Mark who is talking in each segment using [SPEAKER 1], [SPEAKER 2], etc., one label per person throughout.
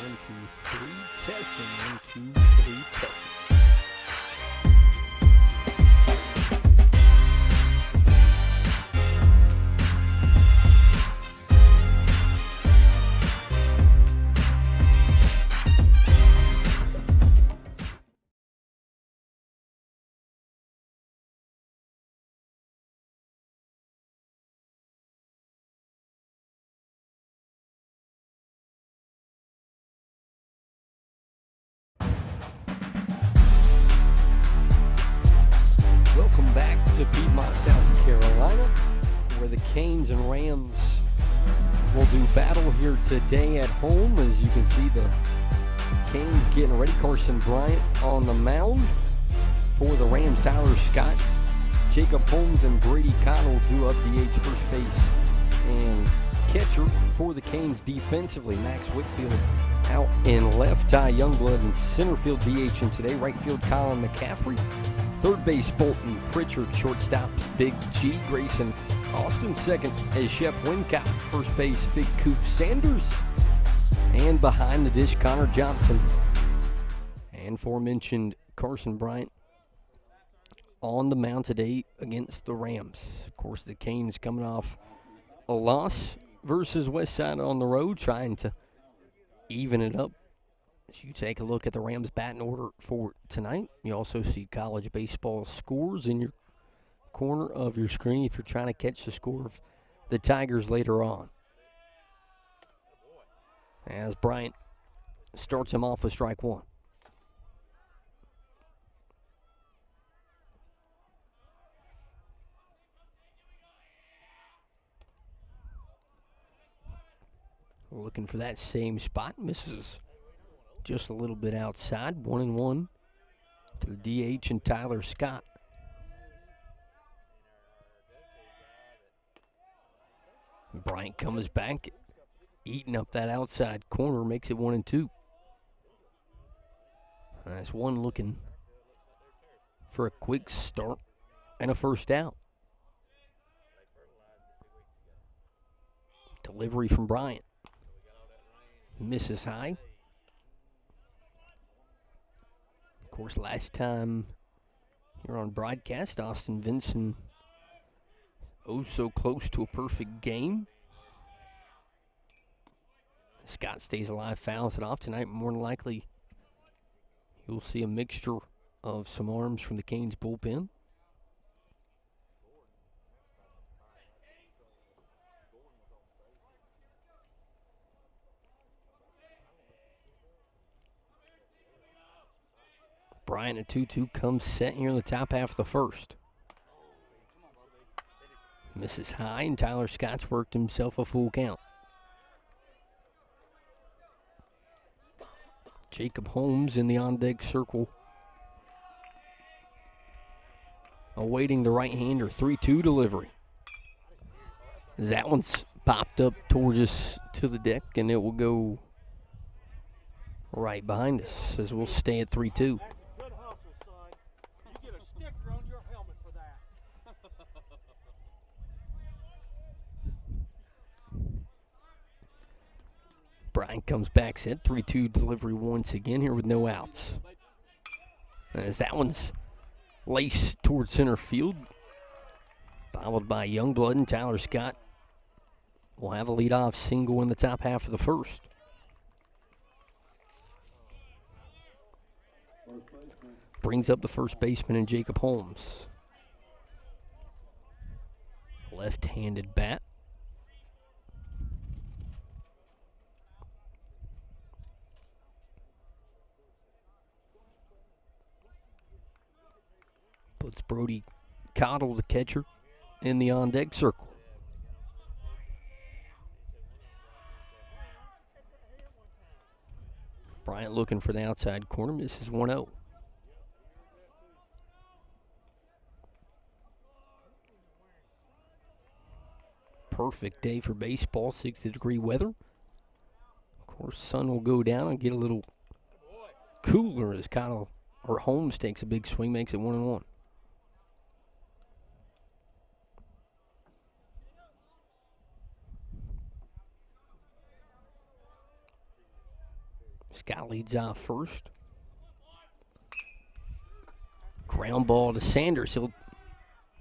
[SPEAKER 1] 1, 2, 3, testing. 1, 2, 3, testing. Welcome back to Piedmont, South Carolina, where the Canes and Rams will do battle here today at home. As you can see, the Canes getting ready. Carson Bryant on the mound for the Rams. Tyler Scott, Jacob Holmes, and Brady Connell do up DH, first base, and catcher for the Canes defensively. Max Whitfield out in left. Ty Youngblood in center field DH, and today right field Colin McCaffrey. Third base, Bolton Pritchard. Shortstops, Big G. Grayson Austin. Second is Shep Wincott. First base, Big Coop Sanders. And behind the dish, Connor Johnson. And aforementioned Carson Bryant on the mound today against the Rams. Of course, the Canes coming off a loss versus Westside on the road, trying to even it up. As you take a look at the Rams batting order for tonight, you also see college baseball scores in your corner of your screen if you're trying to catch the score of the Tigers later on. As Bryant starts him off with strike one. Looking for that same spot, misses just a little bit outside. 1-1 to the DH and Tyler Scott. Bryant comes back, eating up that outside corner, makes it 1-2. That's one looking for a quick start and a first out. Delivery from Bryant. Misses high. Of course, last time here on broadcast, Austin Vinson, oh so close to a perfect game. Scott stays alive, fouls it off tonight. More than likely, you'll see a mixture of some arms from the Canes bullpen. Bryant at 2-2 comes set here in the top half of the first. Misses high, and Tyler Scott's worked himself a full count. Jacob Holmes in the on-deck circle, awaiting the right-hander. 3-2 delivery. That one's popped up towards us to the deck, and it will go right behind us as we'll stay at 3-2. Bryant comes back set. 3-2 delivery once again here with no outs. As that one's laced towards center field, followed by Youngblood, and Tyler Scott will have a leadoff single in the top half of the first. Brings up the first baseman in Jacob Holmes. Left-handed bat. Puts Brody Cottle, the catcher, in the on-deck circle. Bryant looking for the outside corner, misses 1-0. Perfect day for baseball, 60-degree weather. Of course, sun will go down and get a little cooler as Cottle or Holmes takes a big swing, makes it 1-1. Scott leads off first. Ground ball to Sanders. He'll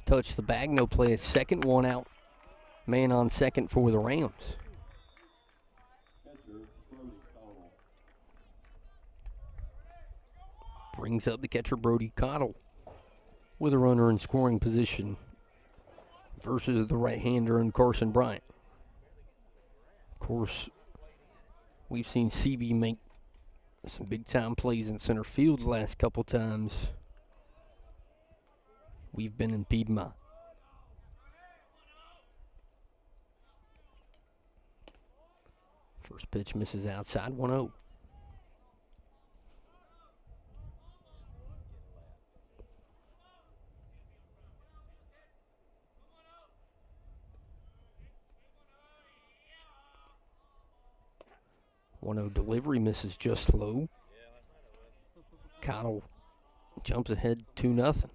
[SPEAKER 1] touch the bag. No play at second. One out. Man on second for the Rams. Brings up the catcher, Brody Cottle, with a runner in scoring position versus the right-hander and Carson Bryant. Of course, we've seen CB make some big-time plays in center field the last couple times we've been in Piedmont. First pitch misses outside, 1-0. Delivery misses just low. Cottle jumps ahead 2-0.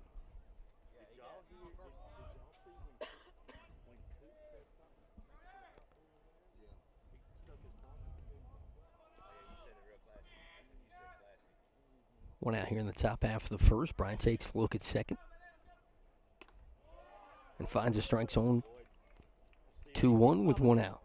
[SPEAKER 1] One out here in the top half of the first. Bryant takes a look at second and finds a strike zone. 2-1 with one out.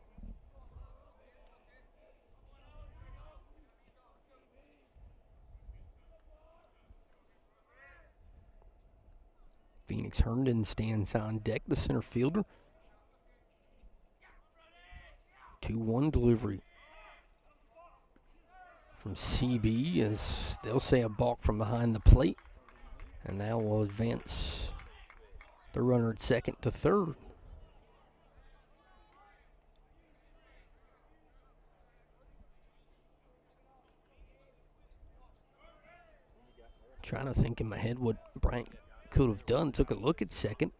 [SPEAKER 1] Phoenix Herndon stands on deck, the center fielder. 2-1 delivery from CB, as they'll say a balk from behind the plate. And now we'll advance the runner at second to third. Trying to think in my head what Bryant could have done. Took a look at second.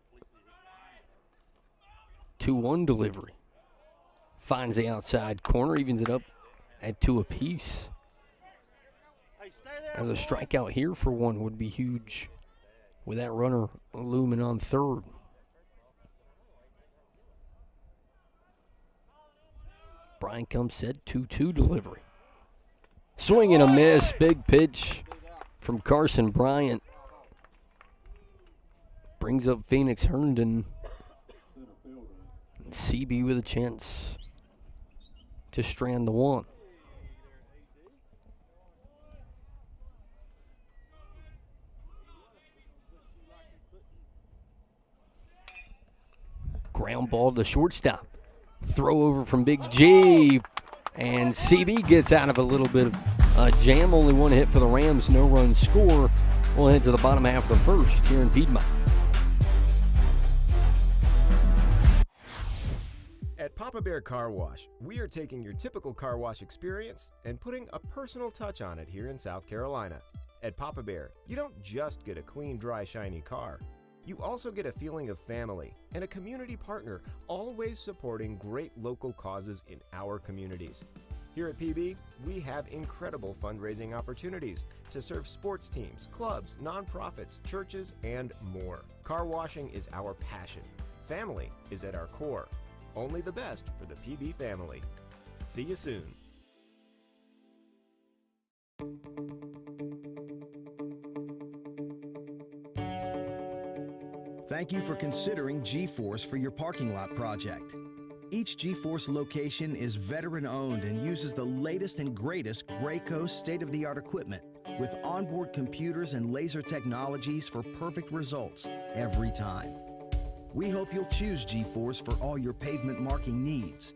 [SPEAKER 1] 2-1 delivery. Finds the outside corner, evens it up at 2 apiece. As a strikeout here for one would be huge with that runner looming on third. Bryant comes set, 2-2 delivery. Swing and a miss, big pitch from Carson Bryant. Brings up Phoenix Herndon. CB with a chance to strand the one. Ground ball to shortstop. Throw over from Big G. And CB gets out of a little bit of a jam. Only one hit for the Rams, no run score. We'll head to the bottom half of the first here in Piedmont.
[SPEAKER 2] At Papa Bear Car Wash, we are taking your typical car wash experience and putting a personal touch on it here in South Carolina. At Papa Bear, you don't just get a clean, dry, shiny car. You also get a feeling of family and a community partner, always supporting great local causes in our communities. Here at PB, we have incredible fundraising opportunities to serve sports teams, clubs, nonprofits, churches, and more. Car washing is our passion. Family is at our core. Only the best for the PB family. See you soon.
[SPEAKER 3] Thank you for considering G-Force for your parking lot project. Each G-Force location is veteran-owned and uses the latest and greatest Graco state-of-the-art equipment with onboard computers and laser technologies for perfect results every time. We hope you'll choose G-Force for all your pavement marking needs.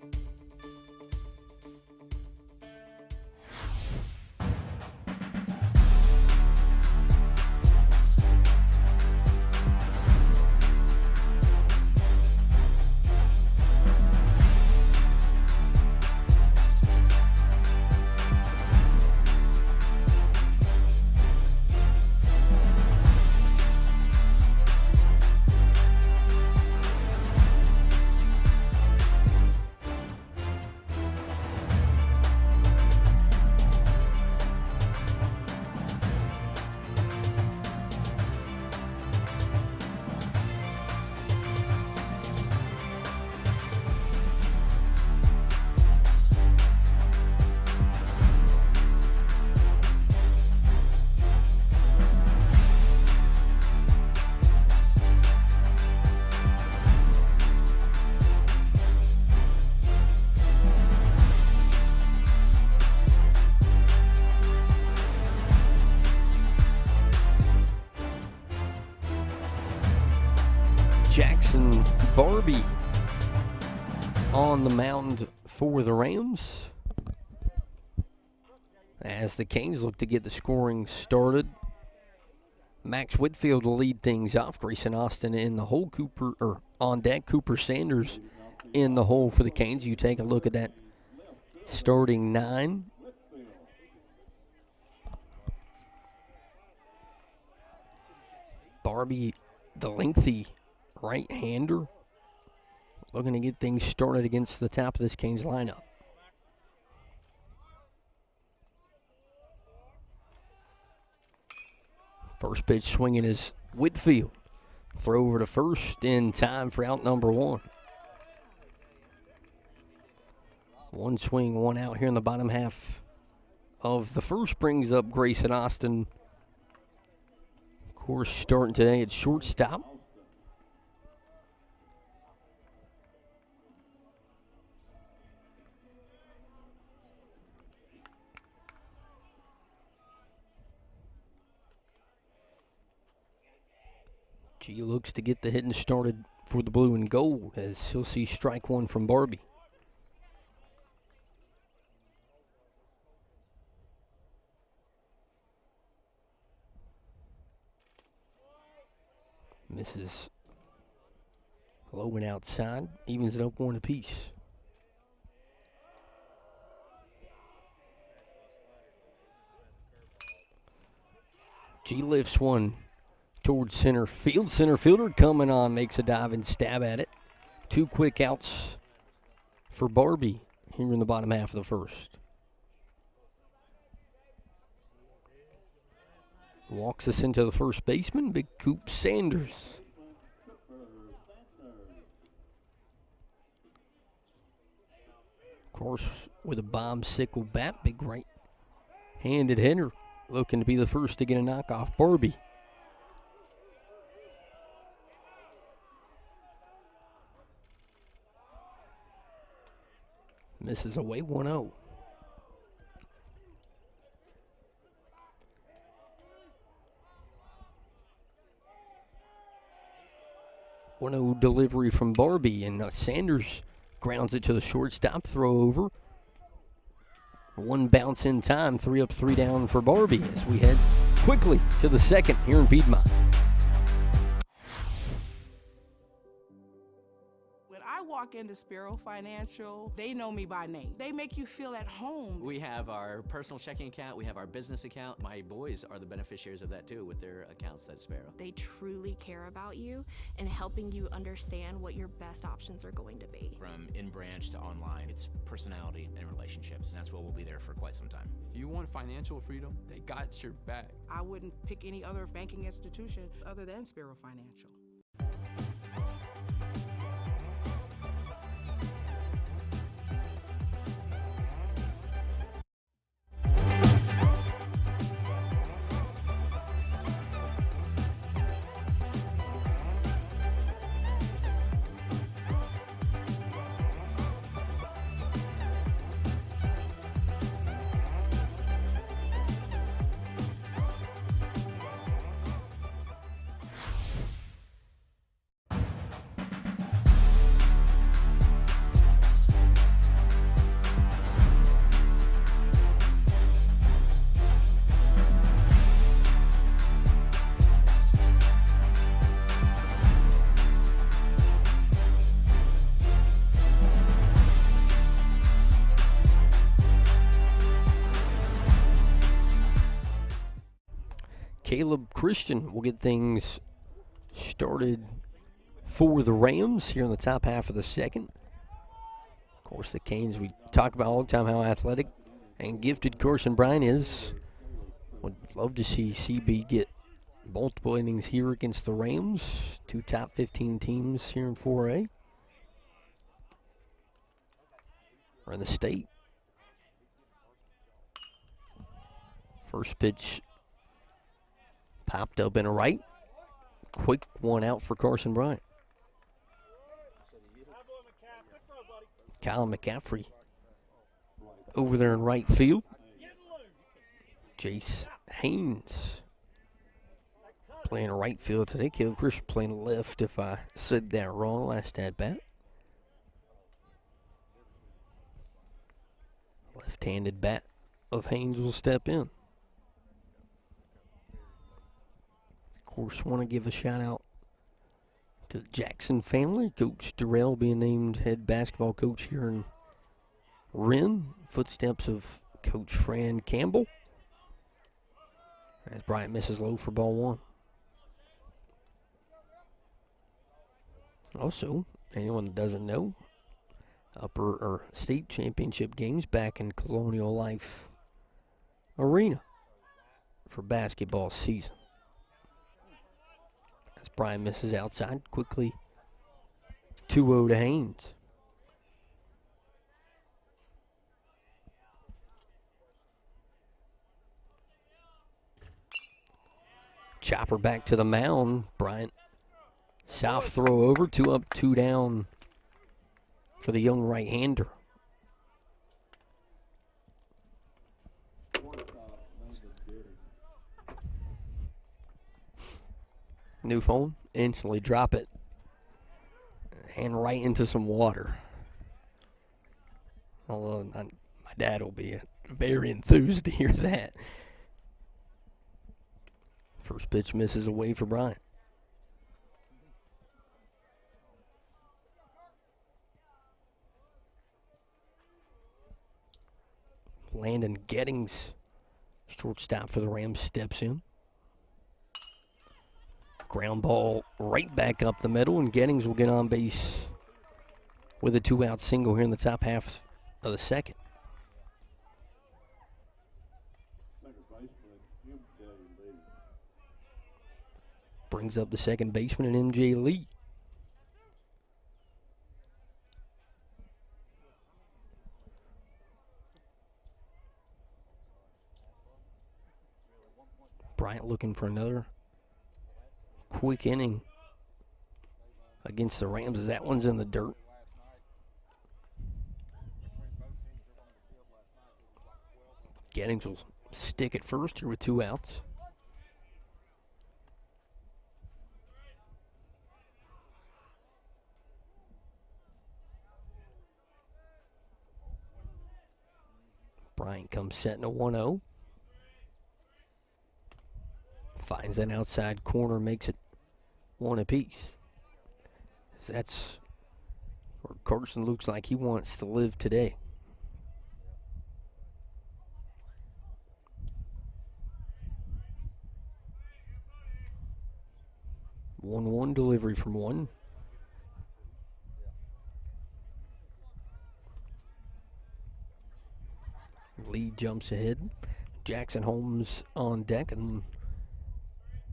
[SPEAKER 1] Jason Barbie on the mound for the Rams. As the Canes look to get the scoring started, Max Whitfield will lead things off. Grayson Austin in the hole. On deck. Cooper Sanders in the hole for the Canes. You take a look at that starting 9. Barbie, the lengthy right-hander, looking to get things started against the top of this Canes lineup. First pitch swinging is Whitfield. Throw over to first in time for out number 1. One swing, one out here in the bottom half of the first brings up Grayson Austin. Of course, starting today at shortstop. G looks to get the hitting started for the blue and gold as he'll see strike 1 from Barbie. Misses low and outside, evens it up 1 apiece. G lifts one towards center field. Center fielder coming on, makes a dive and stab at it. 2 quick outs for Barbie here in the bottom half of the first. Walks us into the first baseman, Big Coop Sanders. Of course, with a bomb sickle bat, big right-handed hitter, looking to be the first to get a knock off Barbie. Misses away 1-0. 1-0 delivery from Barbie, and Sanders grounds it to the shortstop. Throw over. 1 bounce in time. 3 up, 3 down for Barbie as we head quickly to the second here in Piedmont.
[SPEAKER 4] Walk into Spiro Financial, they know me by name. They make you feel at home.
[SPEAKER 5] We have our personal checking account, we have our business account. My boys are the beneficiaries of that too with their accounts at Sparrow.
[SPEAKER 6] They truly care about you and helping you understand what your best options are going to be.
[SPEAKER 5] From in-branch to online, it's personality and relationships, and that's what we'll be there for quite some time.
[SPEAKER 7] If you want financial freedom, they got your back.
[SPEAKER 4] I wouldn't pick any other banking institution other than Spiro Financial.
[SPEAKER 1] Caleb Christian will get things started for the Rams here in the top half of the second. Of course, the Canes, we talk about all the time how athletic and gifted Carson Bryant is. Would love to see CB get multiple innings here against the Rams. 2 top 15 teams here in 4A. Or in the state. First pitch popped up in a right. Quick 1 out for Carson Bryant. Kyle McCaffrey over there in right field. Jace Haynes playing right field today. Caleb Christian playing left, if I said that wrong last at bat. Left-handed bat of Haynes will step in. Of course, want to give a shout-out to the Jackson family. Coach Durrell being named head basketball coach here in Wren. Footsteps of Coach Fran Campbell. As Bryant misses low for ball one. Also, anyone that doesn't know, upper or state championship games back in Colonial Life Arena for basketball season. As Bryant misses outside, quickly 2-0 to Haynes. Chopper back to the mound. Bryant, south throw over, 2 up, 2 down for the young right-hander. New phone, instantly drop it and right into some water. Although my dad will be very enthused to hear that. First pitch misses away for Bryant. Landon Gettings, shortstop for the Rams, steps in. Ground ball right back up the middle, and Gettings will get on base with a 2-out single here in the top half of the second. Brings up the second baseman and MJ Lee. Bryant looking for another quick inning against the Rams as that one's in the dirt. Gettings will stick at first here with 2 outs. Bryant comes setting a 1-0. Finds an outside corner, makes it 1 apiece. That's where Carson looks like he wants to live today. One delivery from one. Lee jumps ahead. Jackson Holmes on deck, and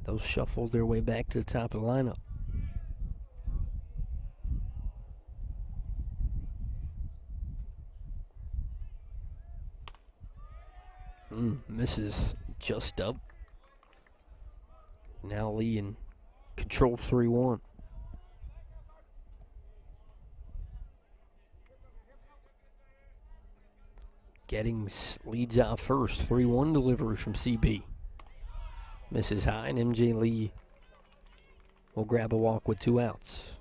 [SPEAKER 1] they'll shuffle their way back to the top of the lineup. Misses just up. Now Lee in control 3-1. Gettings leads out first. 3-1 delivery from CB. Misses high, and MJ Lee will grab a walk with 2 outs.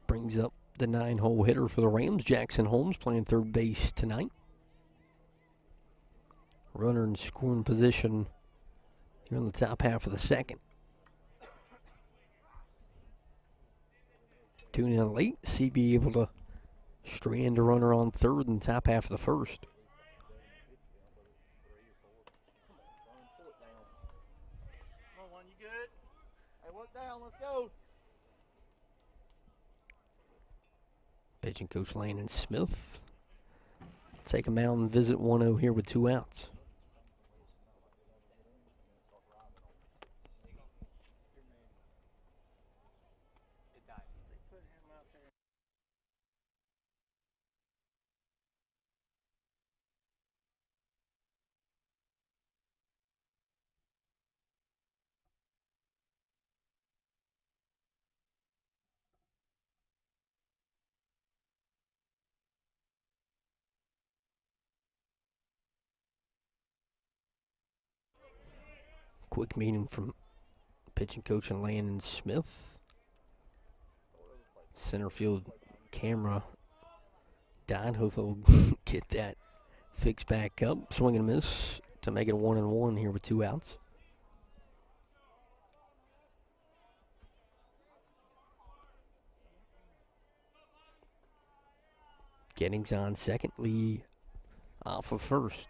[SPEAKER 1] Brings up the 9-hole hitter for the Rams, Jackson Holmes, playing third base tonight. Runner in scoring position here in the top half of the second. Tuning in late, CB able to strand a runner on third in the top half of the first.
[SPEAKER 8] Come on, you good? Hey, work down, let's go.
[SPEAKER 1] Pitching coach Landon Smith. Take him out and visit 1-0 here with 2 outs. Quick meeting from pitching coach and Landon Smith. Center field camera died. Hopefully we'll get that fixed back up. Swing and miss to make it a 1-1 here with 2 outs. Gettings on second, Lee off of first.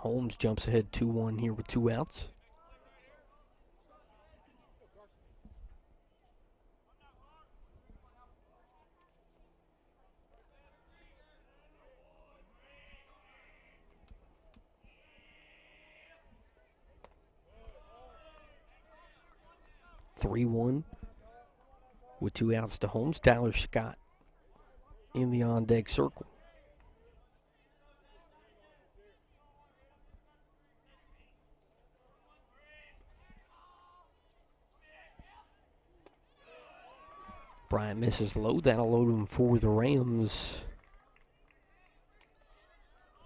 [SPEAKER 1] Holmes jumps ahead 2-1 here with 2 outs. (3-1) with 2 outs to Holmes. Tyler Scott in the on-deck circle. Bryant misses low. That'll load him for the Rams.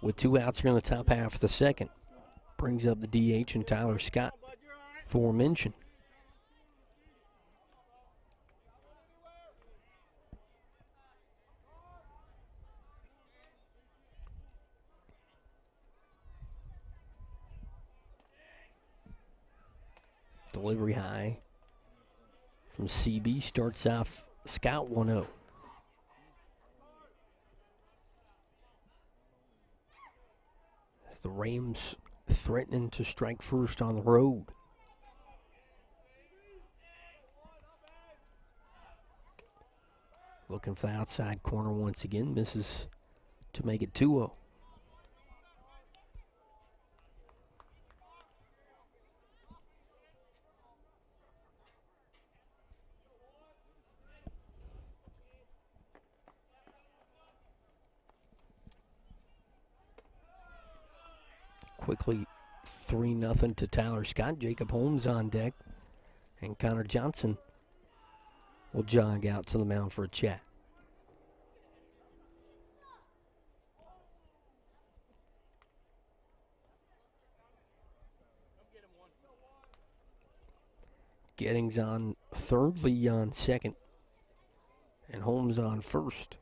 [SPEAKER 1] With 2 outs here in the top half of the second. Brings up the DH and Tyler Scott for mention. Delivery high from CB starts off Scott 1-0. As the Rams threatening to strike first on the road. Looking for the outside corner once again. Misses to make it 2-0. Quickly 3-0 to Tyler Scott. Jacob Holmes on deck. And Connor Johnson will jog out to the mound for a chat. Gettings on third, Lee on second, and Holmes on first.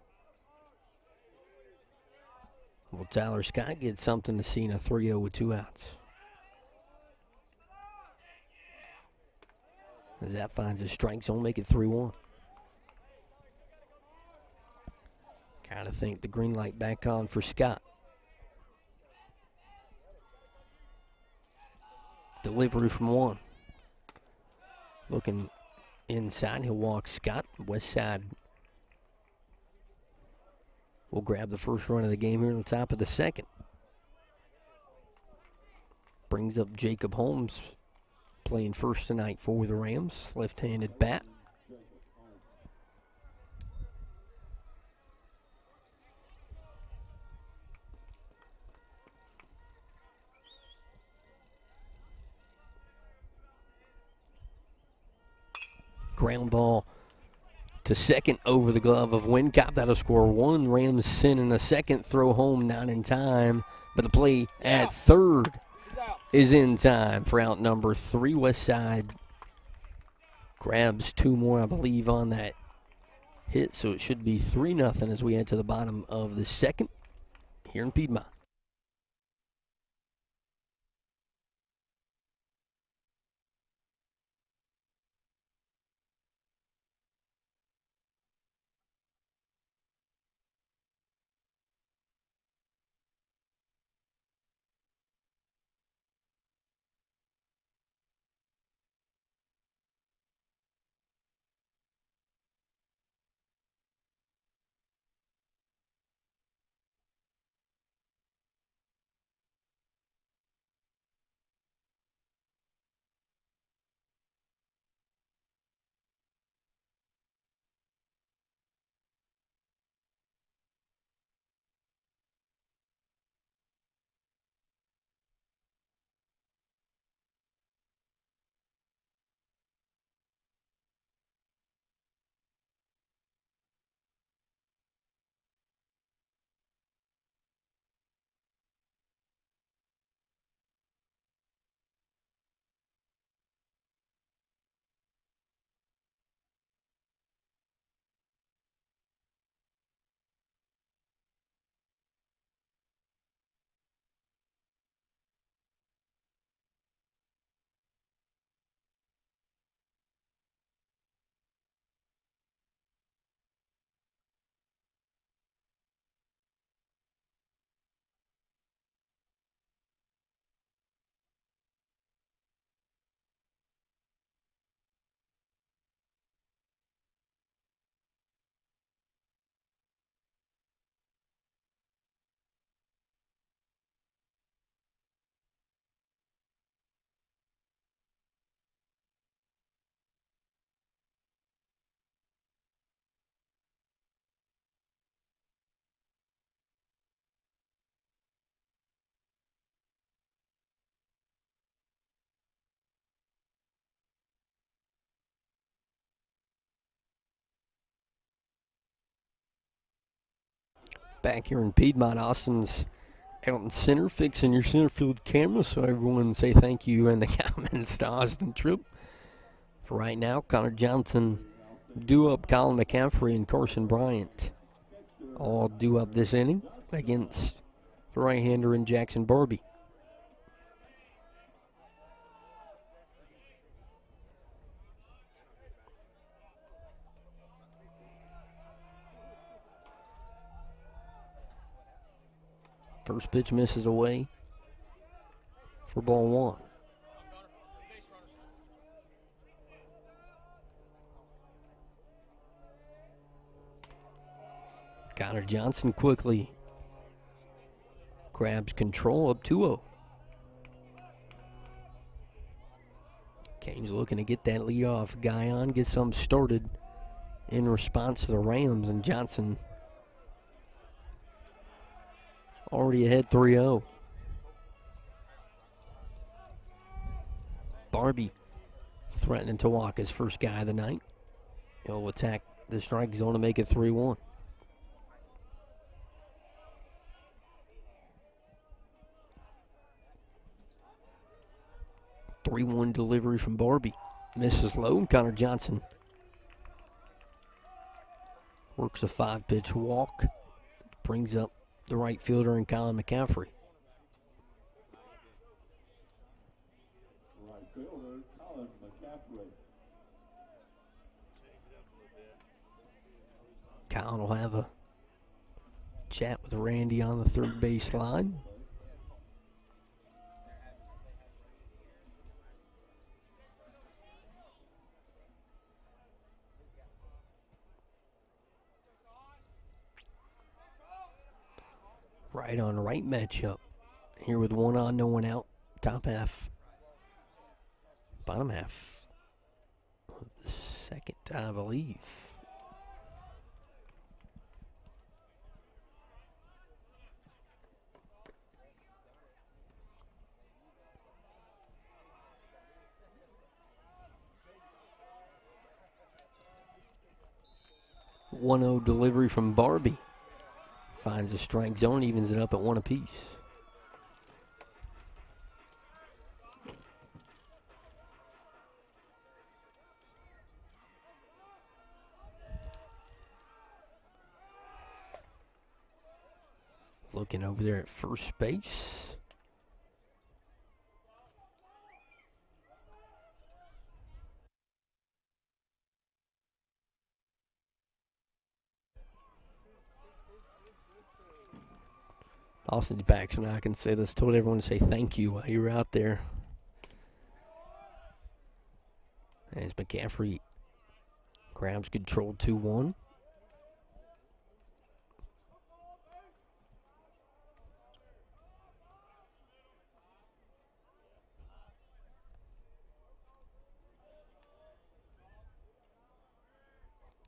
[SPEAKER 1] Will Tyler Scott get something to see in a 3-0 with 2 outs? As that finds a strike zone, make it 3-1. Gotta think the green light back on for Scott. Delivery from 1. Looking inside, he'll walk Scott. Westside will grab the first run of the game here in the top of the second. Brings up Jacob Holmes, playing first tonight for the Rams. Left-handed bat. Ground ball to second over the glove of Wincop. That'll score 1. Rams send in a second throw home, not in time. But the play at third is in time for out number 3. Westside grabs 2 more, I believe, on that hit. So it should be 3-0 as we head to the bottom of the second here in Piedmont. Back here in Piedmont, Austin's out in center, fixing your center field camera, so everyone say thank you in the comments to Austin Tripp. For right now, Connor Johnson due up Colin McCaffrey and Carson Bryant. All due up this inning against the right-hander in Jackson Barbie. First pitch misses away for ball one. Connor Johnson quickly grabs control up 2-0. Canes looking to get that leadoff guy on, get something started in response to the Rams, and Johnson already ahead 3-0. Barbie threatening to walk his first guy of the night. He'll attack the strike zone to make it 3-1. Three-one delivery from Barbie. Misses low, and Connor Johnson works a 5-pitch walk. Brings up the right fielder in Colin McCaffrey.
[SPEAKER 9] Right fielder, Colin McCaffrey.
[SPEAKER 1] Colin will have a chat with Randy on the third base line. Right on right matchup. Here with one on, no one out. Top half. Bottom half. Of the second, I believe. .1-0 delivery from Barbie. Finds the strike zone, evens it up at one apiece. Looking over there at first base. Austin Paxton, I can say this, told everyone to say thank you while you were out there. As McCaffrey grabs control 2-1.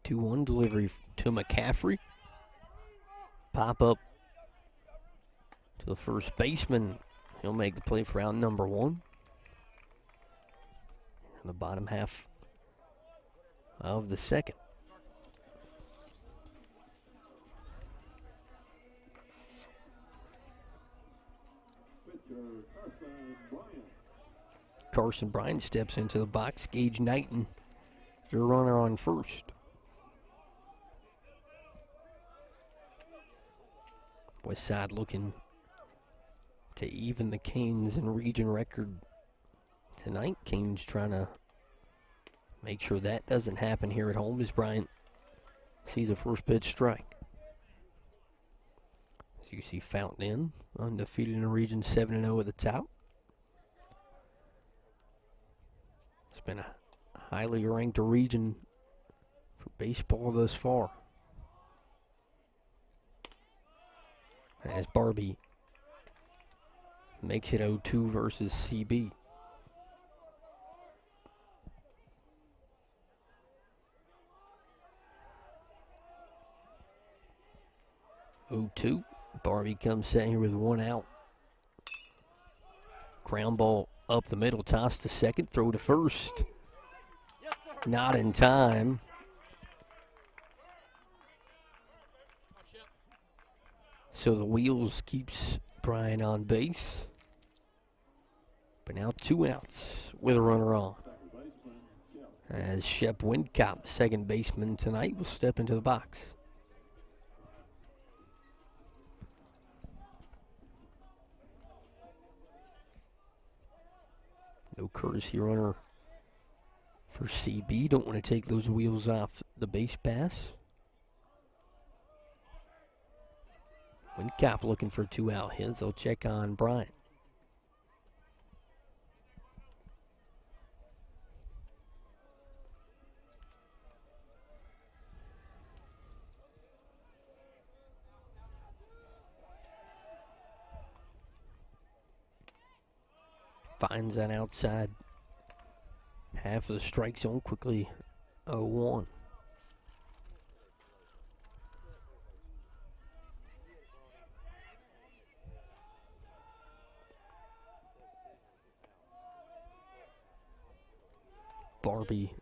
[SPEAKER 1] Two-one delivery to McCaffrey. Pop up to the first baseman. He'll make the play for out number one. In the bottom half of the second. Carson Bryant steps into the box. Gage Knighton, your runner on first. Westside looking to even the Canes in region record tonight. Canes trying to make sure that doesn't happen here at home as Bryant sees a first pitch strike. As you see Fountain Inn, undefeated in region 7-0 at the top. It's been a highly ranked region for baseball thus far. As Barbie makes it 0-2 versus CB. Barbie comes in here with one out. Ground ball up the middle, toss to second, throw to first.
[SPEAKER 8] Yes, sir.
[SPEAKER 1] Not in time. So the wheels keeps Bryant on base. But now 2 outs with a runner on. As Shep Windcop, second baseman tonight, will step into the box. No courtesy runner for CB. Don't want to take those wheels off the base pass. Windcop looking for 2 out hits. They'll check on Bryant. Finds that outside half of the strike zone, quickly 0-1. Barbie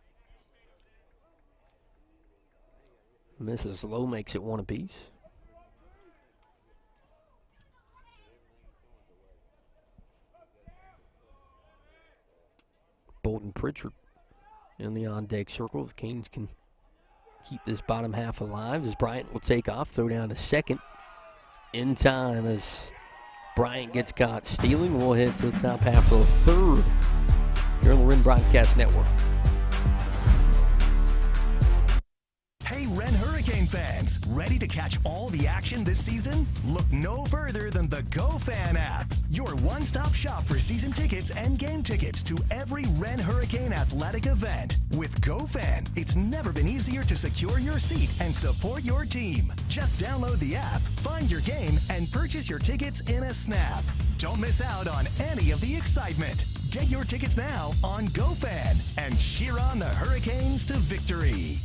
[SPEAKER 1] misses low, makes it 1 apiece. Bolton Pritchard in the on-deck circle. The Canes can keep this bottom half alive as Bryant will take off, throw down to second in time as Bryant gets caught stealing. We'll head to the top half of the third here on the Wren Broadcast Network.
[SPEAKER 10] Hey, Wren Hurricane fans, ready to catch all the action this season? Look no further than the GoFan app, your one-stop shop for season tickets and game tickets to every Wren Hurricane athletic event. With GoFan, it's never been easier to secure your seat and support your team. Just download the app, find your game, and purchase your tickets in a snap. Don't miss out on any of the excitement. Get your tickets now on GoFan and cheer on the Hurricanes to victory.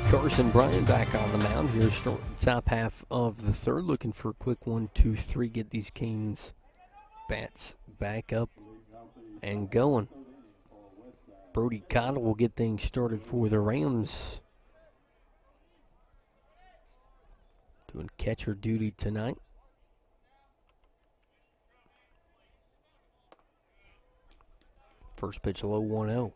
[SPEAKER 1] Carson Bryant back on the mound here, starting the top half of the third, looking for a quick 1-2-3, get these Canes bats back up and going. Brody Cottle will get things started for the Rams, doing catcher duty tonight. First pitch low, 1-0.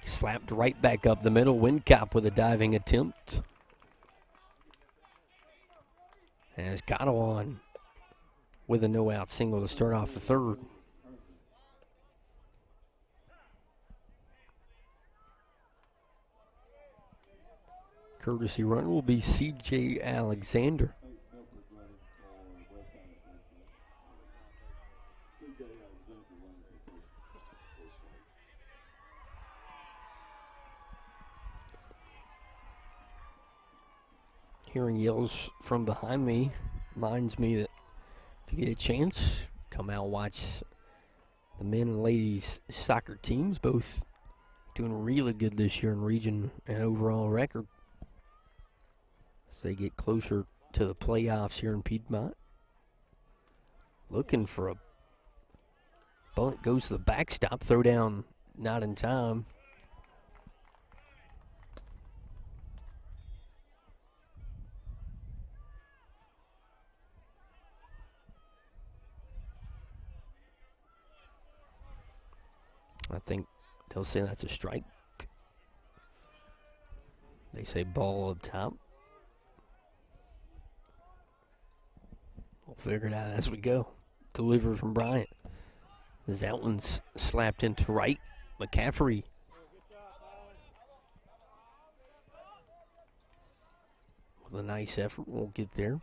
[SPEAKER 1] Slapped right back up the middle. Windcop with a diving attempt. As Cottle on with a no-out single to start off the third. Courtesy run will be C.J. Alexander. Hearing yells from behind me reminds me that if you get a chance, come out and watch the men and ladies soccer teams, both doing really good this year in region and overall record as they get closer to the playoffs here in Piedmont. Looking for a bunt, goes to the backstop, throw down not in time. I think they'll say that's a strike. They say ball up top. We'll figure it out as we go. Delivery from Bryant. That one's slapped into right. McCaffrey. With a nice effort, we'll get there.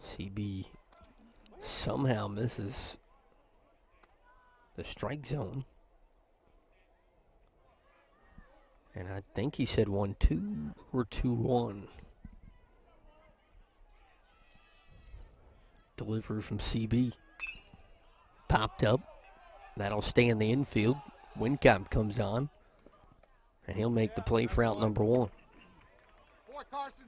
[SPEAKER 1] CB somehow misses the strike zone. And I think he said 1-2 or 2-1. Delivery from CB. Popped up. That'll stay in the infield. Wincott comes on. And he'll make the play for out number 1.
[SPEAKER 8] Boy, Carson.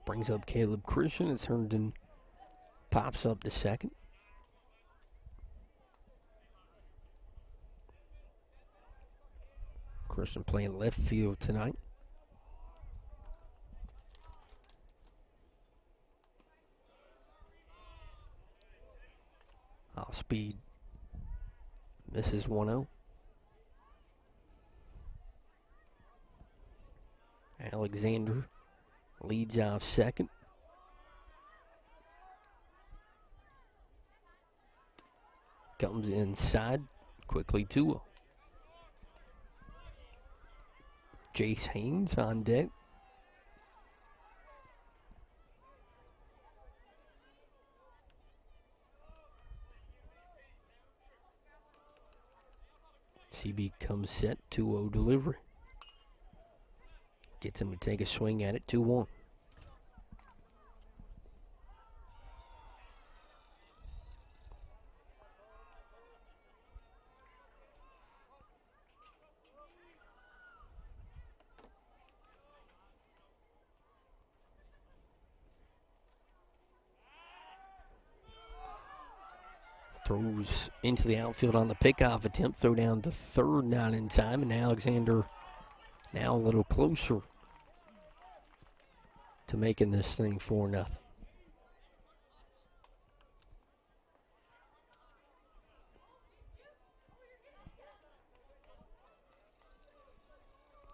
[SPEAKER 1] Brings up Caleb Christian as Herndon pops up the second. Christian playing left field tonight. Off speed. Misses 1-0. Alexander leads off second. Comes inside, quickly 2-0. Jace Haynes on deck. CB comes set, 2-0 delivery. Gets him to take a swing at it, 2-1. Throws into the outfield on the pickoff attempt. Throw down to third, not in time. And Alexander now a little closer to making this thing 4-0.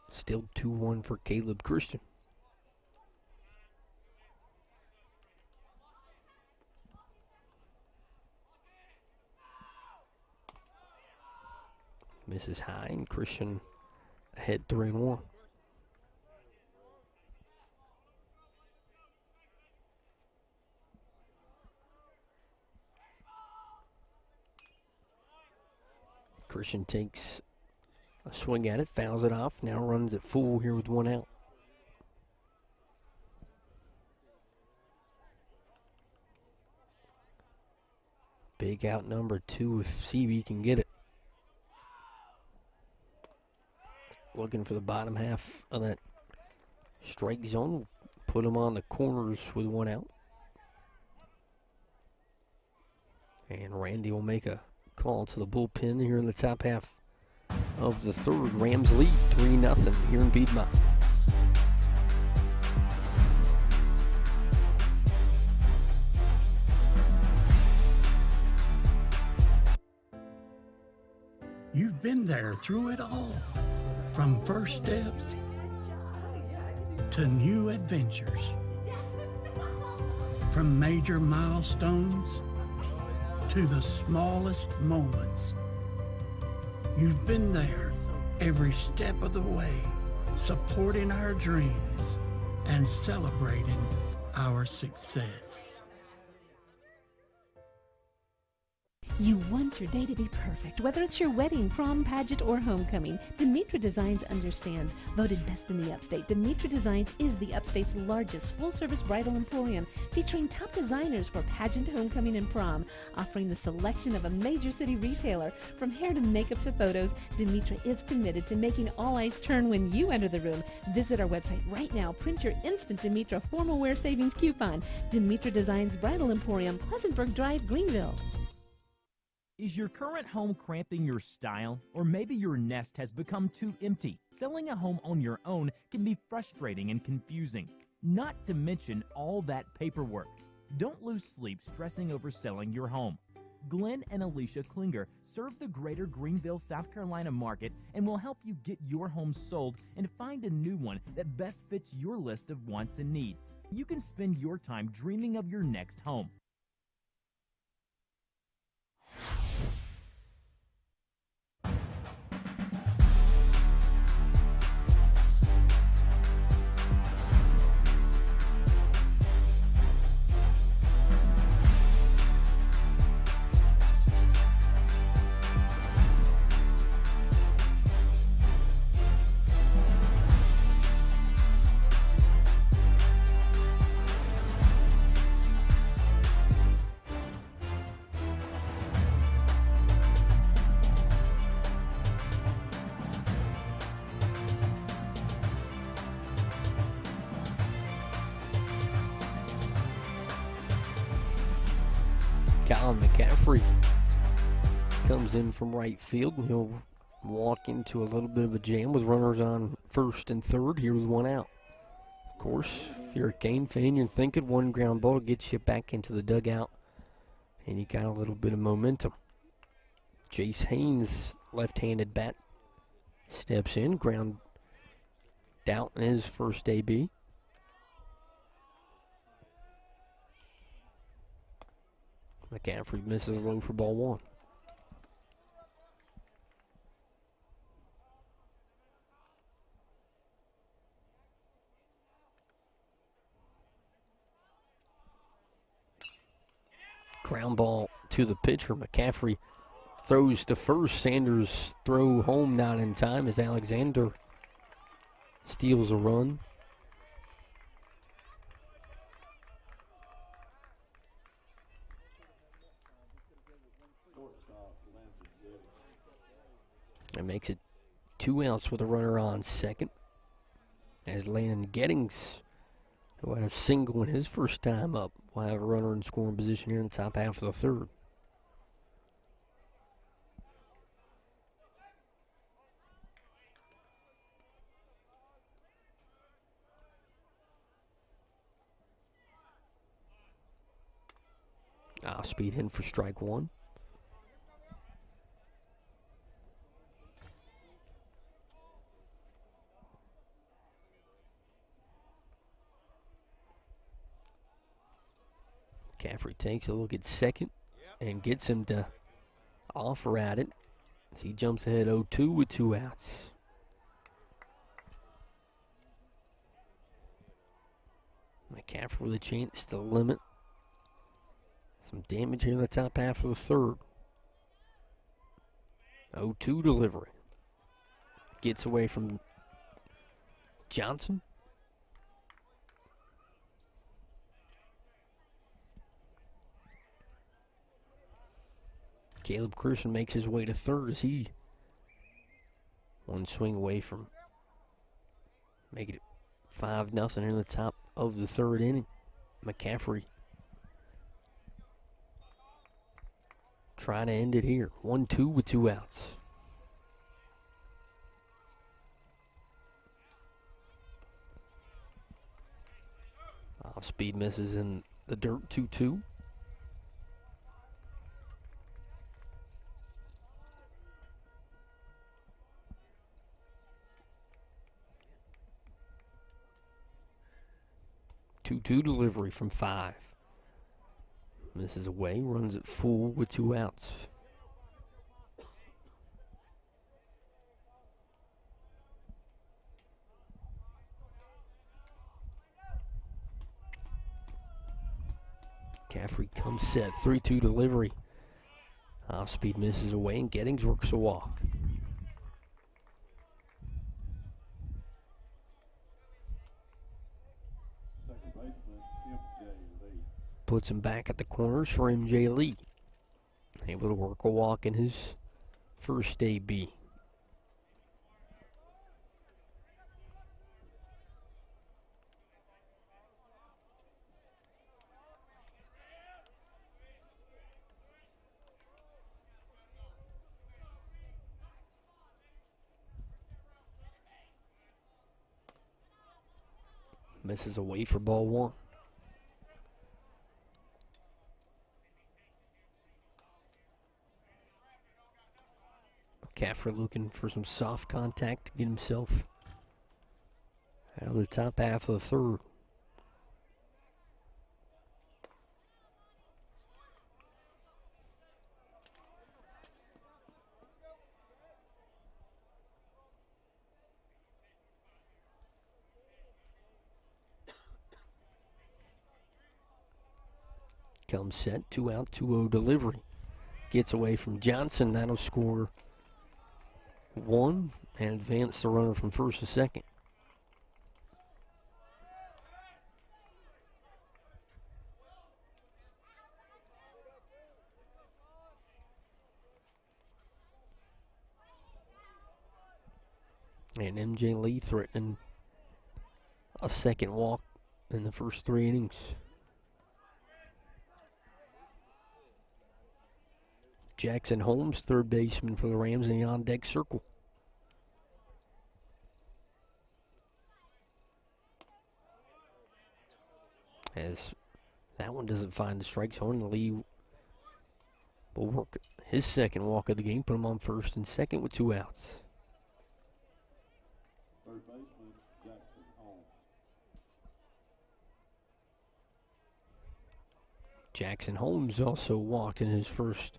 [SPEAKER 1] Still 2-1 for Caleb Christian. Misses high, and Christian ahead 3-1. Christian takes a swing at it, fouls it off, now runs it full here with 1 out. Big out number 2 if CB can get it. Looking for the bottom half of that strike zone. Put him on the corners with 1 out. And Randy will make a call to the bullpen here in the top half of the third. Rams lead 3-0 here in Piedmont.
[SPEAKER 11] You've been there through it all. From first steps to new adventures. From major milestones to the smallest moments. You've been there every step of the way, supporting our dreams and celebrating our success.
[SPEAKER 12] You want your day to be perfect, whether it's your wedding, prom, pageant, or homecoming. Demetra Designs understands. Voted best in the upstate, Demetra Designs is the upstate's largest full-service bridal emporium, featuring top designers for pageant, homecoming, and prom. Offering the selection of a major city retailer, from hair to makeup to photos, Demetra is committed to making all eyes turn when you enter the room. Visit our website right now. Print your instant Demetra formal wear savings coupon. Demetra Designs Bridal Emporium, Pleasantburg Drive, Greenville.
[SPEAKER 13] Is your current home cramping your style? Or maybe your nest has become too empty? Selling a home on your own can be frustrating and confusing, not to mention all that paperwork. Don't lose sleep stressing over selling your home. Glenn and Alicia Klinger serve the greater Greenville, South Carolina market and will help you get your home sold and find a new one that best fits your list of wants and needs. You can spend your time dreaming of your next home.
[SPEAKER 1] McCaffrey comes in from right field, and he'll walk into a little bit of a jam with runners on first and third here with one out. Of course, if you're a Cane fan, you're thinking one ground ball gets you back into the dugout, and you got a little bit of momentum. Jace Haynes, left-handed bat, steps in, ground out in his first AB. McCaffrey misses low for ball one. Ground ball to the pitcher. McCaffrey throws to first. Sanders' throw home not in time as Alexander steals a run. That makes it 2 outs with a runner on second. As Landon Gettings, who had a single in his first time up, will have a runner in scoring position here in the top half of the third. Speed in for strike one. McCaffrey takes a look at second and gets him to offer at it as he jumps ahead 0-2 with 2 outs. McCaffrey with a chance to limit some damage here in the top half of the third. 0-2 delivery. Gets away from Johnson. Caleb Christian makes his way to third as he one swing away from making it 5-0 in the top of the third inning. McCaffrey trying to end it here. 1-2 with 2 outs. Off speed misses in the dirt. 2-2. Delivery from 5. Misses away, runs it full with 2 outs. McCaffrey comes set. 3-2 delivery. Off-speed misses away, and Gettings works a walk.
[SPEAKER 9] Second baseman, M.J. Lee.
[SPEAKER 1] Puts him back at the corners for M.J. Lee. Able to work a walk in his first AB. Misses away for ball one. McCaffrey looking for some soft contact to get himself out of the top half of the third. Comes set, 2 out, 2-0 delivery. Gets away from Johnson. That'll score 1 and advance the runner from first to second. And M.J. Lee threatening a second walk in the first 3 innings. Jackson Holmes, third baseman for the Rams, in the on-deck circle. As that one doesn't find the strike zone, Lee will work his second walk of the game, put him on first and second with 2 outs.
[SPEAKER 9] Third baseman, Jackson Holmes.
[SPEAKER 1] Jackson Holmes also walked in his first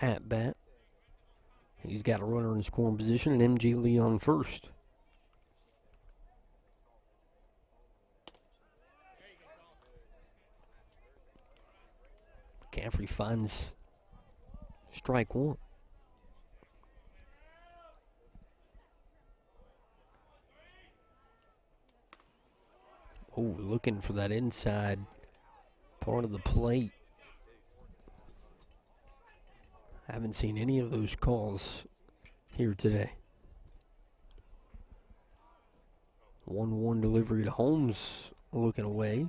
[SPEAKER 1] at-bat. He's got a runner in scoring position, and M.J. Lee on first. McCaffrey finds strike 1. Oh, looking for that inside part of the plate. Haven't seen any of those calls here today. 1-1 delivery to Holmes, looking away.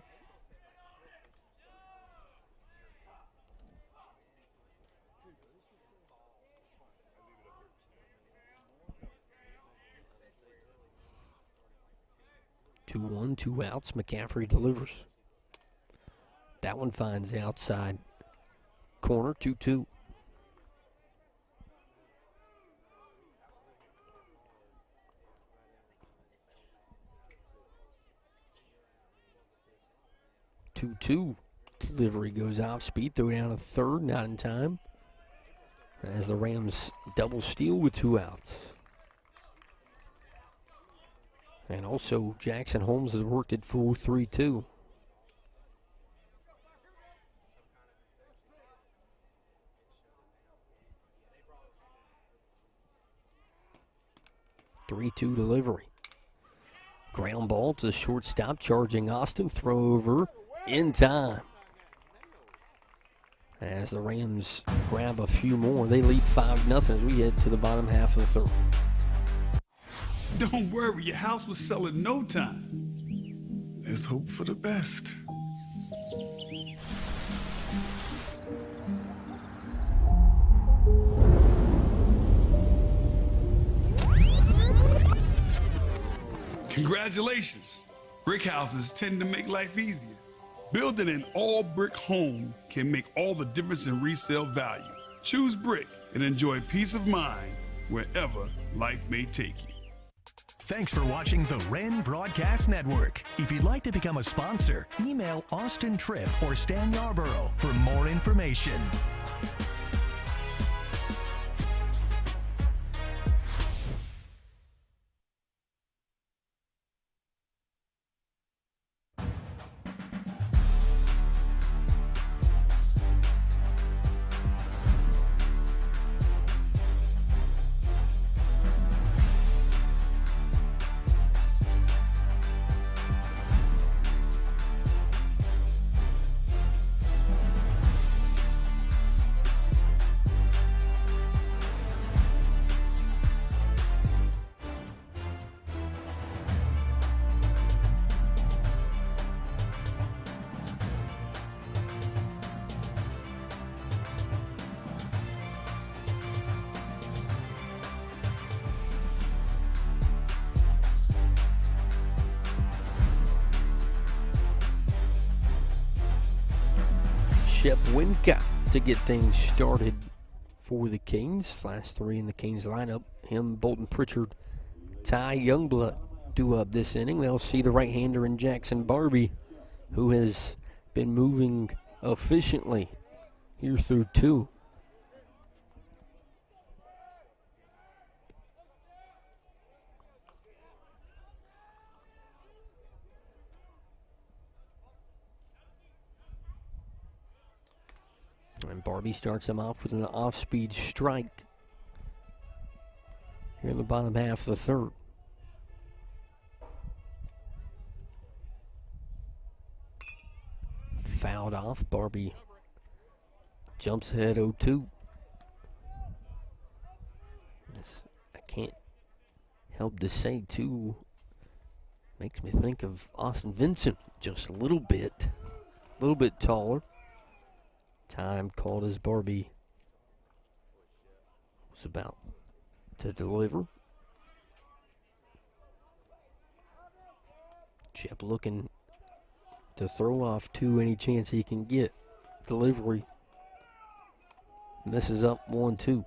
[SPEAKER 1] Two 1, 2 outs. McCaffrey delivers. That one finds the outside corner, 2-2. Delivery goes off speed, throw down a third, not in time. As the Rams double steal with 2 outs. And also Jackson Holmes has worked at full 3-2. Delivery. Ground ball to the shortstop, charging Austin, throw over in time. As the Rams grab a few more, they lead 5-0 as we head to the bottom half of the third.
[SPEAKER 14] Don't worry, your house will sell in no time. Let's hope for the best. Congratulations. Brick houses tend to make life easier. Building an all-brick home can make all the difference in resale value. Choose brick and enjoy peace of mind wherever life may take you.
[SPEAKER 10] Thanks for watching the Wren Broadcast Network. If you'd like to become a sponsor, email Austin Tripp or Stan Yarborough for more information.
[SPEAKER 1] Shep Wincott to get things started for the Canes. Last three in the Canes lineup. Him, Bolton Pritchard, Ty Youngblood due up this inning. They'll see the right-hander in Jackson Barbie, who has been moving efficiently here through two. And Barbie starts him off with an off-speed strike here in the bottom half of the third. Fouled off. Barbie jumps ahead 0-2. I can't help to say, too, makes me think of Austin Vincent just a little bit taller. Time called as Barbie was about to deliver. Shep looking to throw off two any chance he can get. Delivery messes up 1-2.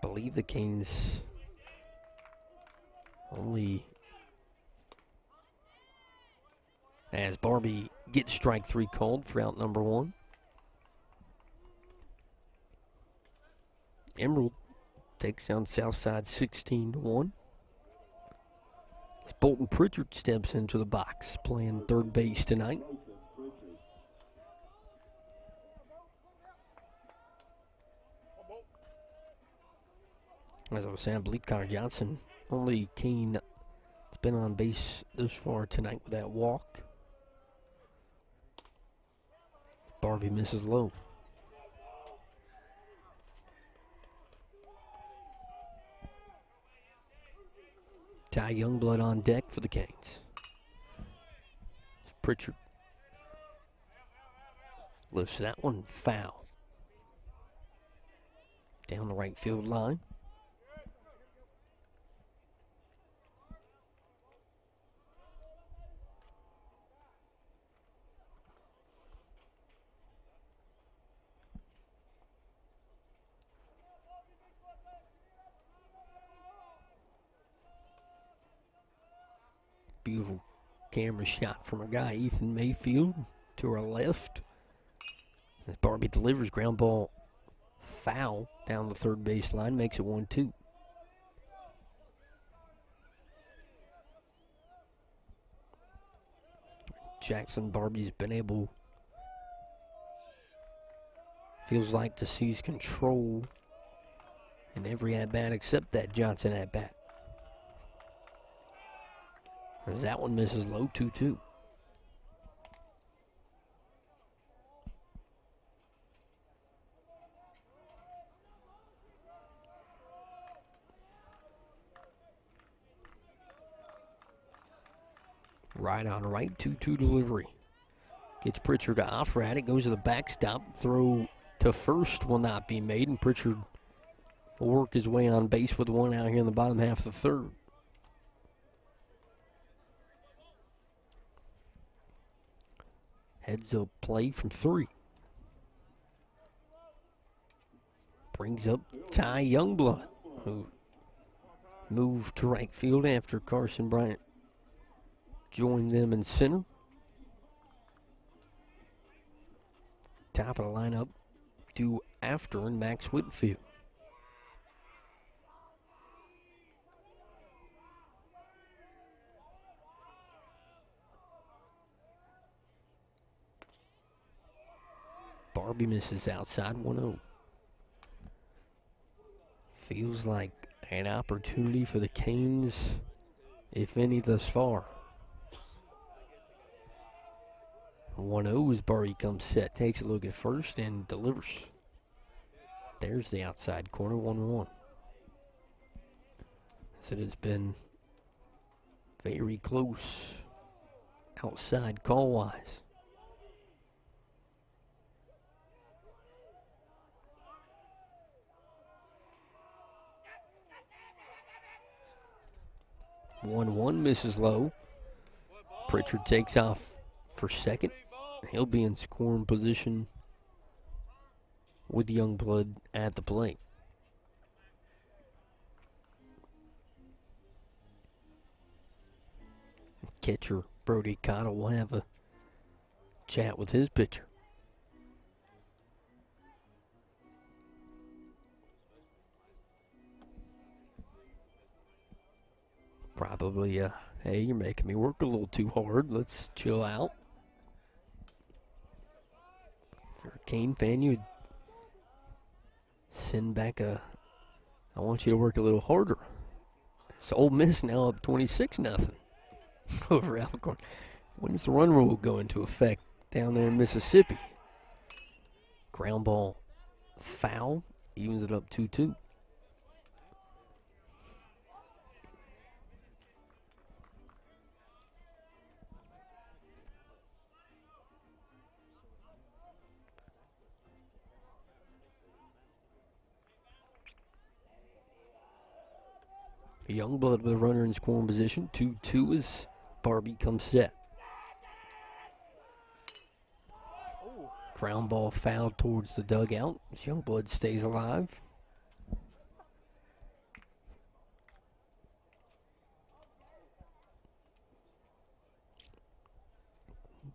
[SPEAKER 1] Believe the Canes only, as Barbie gets strike three called for out number one. Emerald takes down Southside 16-1. As Bolton Pritchard steps into the box, playing third base tonight. As I was saying, I believe Connor Johnson, only Cane that's been on base this far tonight with that walk. Barbie misses low. Ty Youngblood on deck for the Canes. Pritchard lifts that one foul. Down the right field line. Beautiful camera shot from our guy, Ethan Mayfield, to our left. As Barbie delivers, ground ball foul down the third base line, makes it 1-2. Jackson Barbie's been able, feels like, to seize control in every at-bat except that Johnson at-bat. As that one misses low, 2-2. Right on right, 2-2 delivery. Gets Pritchard off at it, goes to the backstop. Throw to first will not be made, and Pritchard will work his way on base with one out here in the bottom half of the third. Heads up play from three. Brings up Ty Youngblood, who moved to right field after Carson Bryant joined them in center. Top of the lineup due after Max Whitfield. Barbie misses outside 1-0. Feels like an opportunity for the Canes, if any, thus far. 1-0 as Barbie comes set, takes a look at first and delivers. There's the outside corner, 1-1. As it has been very close outside call-wise. One misses low. Pritchard takes off for second. He'll be in scoring position with Youngblood at the plate. Catcher Brody Cottle will have a chat with his pitcher. Probably, hey, you're making me work a little too hard. Let's chill out. If you're a Cane fan, you'd send back I want you to work a little harder. It's Ole Miss now up 26-0 over Alcorn. When's the run rule go into effect down there in Mississippi? Ground ball foul, evens it up 2-2. Youngblood with a runner in scoring position. 2-2 as Barbie comes set. Ground ball fouled towards the dugout as Youngblood stays alive.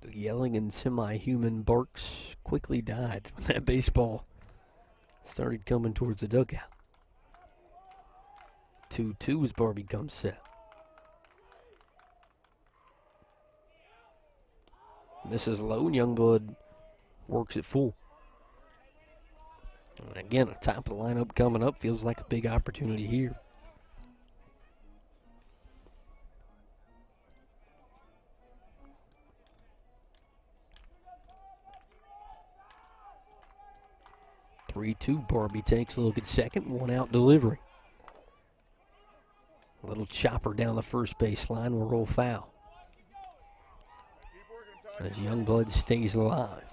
[SPEAKER 1] The yelling and semi-human barks quickly died when that baseball started coming towards the dugout. 2-2 as Barbie comes set. Misses low and Youngblood works it full. And again, a top of the lineup coming up. Feels like a big opportunity here. Barbie takes a look at second. One out delivery. A little chopper down the first baseline will roll foul. As Youngblood stays alive.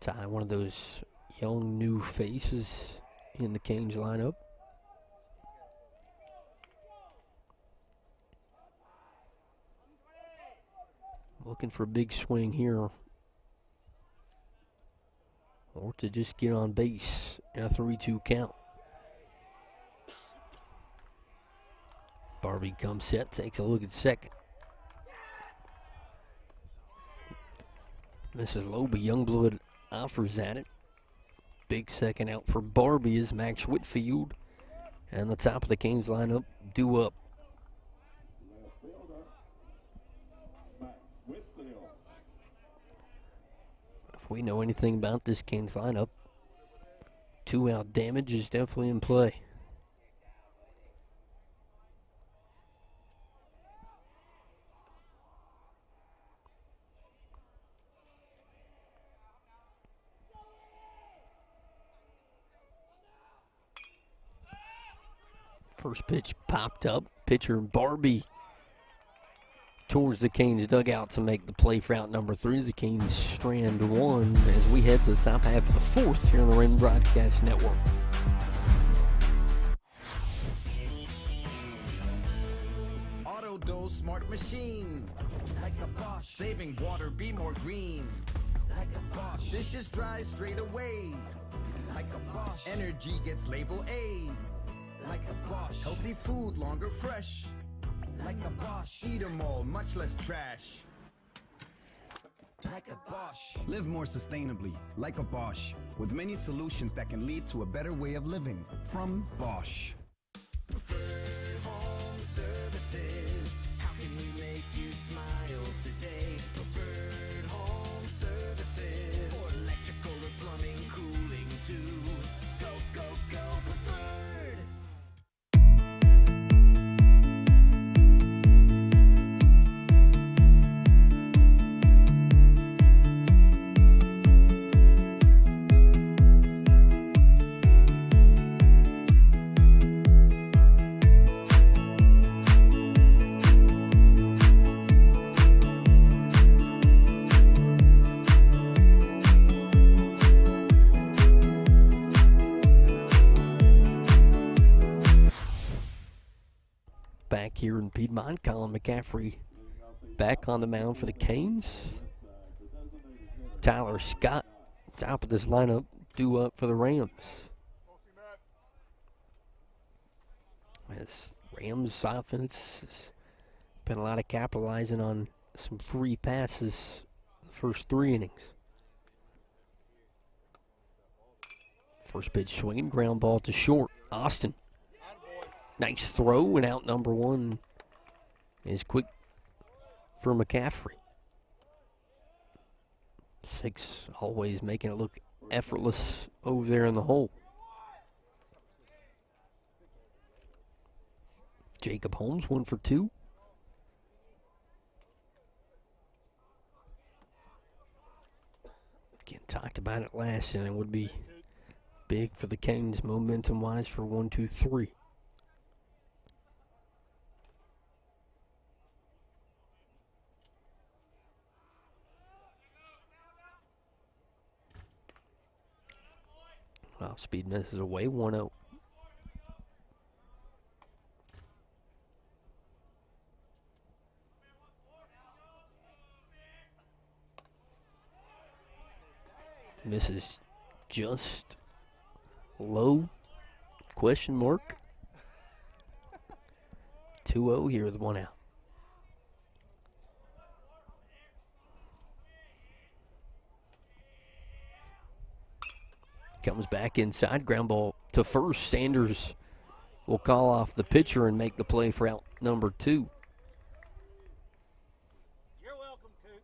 [SPEAKER 1] Ty, one of those young new faces in the Canes lineup. Looking for a big swing here. Or to just get on base in a 3-2 count. Barbie comes set, takes a look at second. Misses low, but Youngblood offers at it. Big second out for Barbie is Max Whitfield. And the top of the Canes lineup due up. If we know anything about this Canes lineup, 2-out damage is definitely in play. First pitch popped up. Pitcher Barbie towards the Canes dugout to make the play for out number 3. The Canes strand one as we head to the top half of the fourth here on the Wren Broadcast Network.
[SPEAKER 15] Auto Dose Smart Machine. Like a Bosch. Saving water, be more green. Like a Bosch. Dishes dry straight away. Like a Bosch. Energy gets label A. Like a Bosch. Healthy food longer fresh. Like a Bosch. Eat 'em all, much less trash. Like a Bosch.
[SPEAKER 16] Live more sustainably, like a Bosch, with many solutions that can lead to a better way of living. From Bosch.
[SPEAKER 17] Preferred Home Services. How can we make you smile today? Preferred Home Services. For electrical or plumbing, cooling too. Go, go, go, Preferred.
[SPEAKER 1] Back here in Piedmont, Colin McCaffrey Back on the mound for the Canes, Tyler Scott, top of this lineup, due up for the Rams. As Rams offense has been a lot of capitalizing on some free passes the first 3 innings. First pitch swinging, ground ball to short. Austin. Nice throw, and out number 1 is quick for McCaffrey. 6 always making it look effortless over there in the hole. Jacob Holmes, 1 for 2. Again, talked about it last, and it would be big for the Canes momentum-wise for 1, 2, 3. Wow, speed misses away, 1-0. Misses just low, question mark. 2-0 here with 1 out. Comes back inside, ground ball to first. Sanders will call off the pitcher and make the play for out number 2.
[SPEAKER 8] You're welcome, Coop.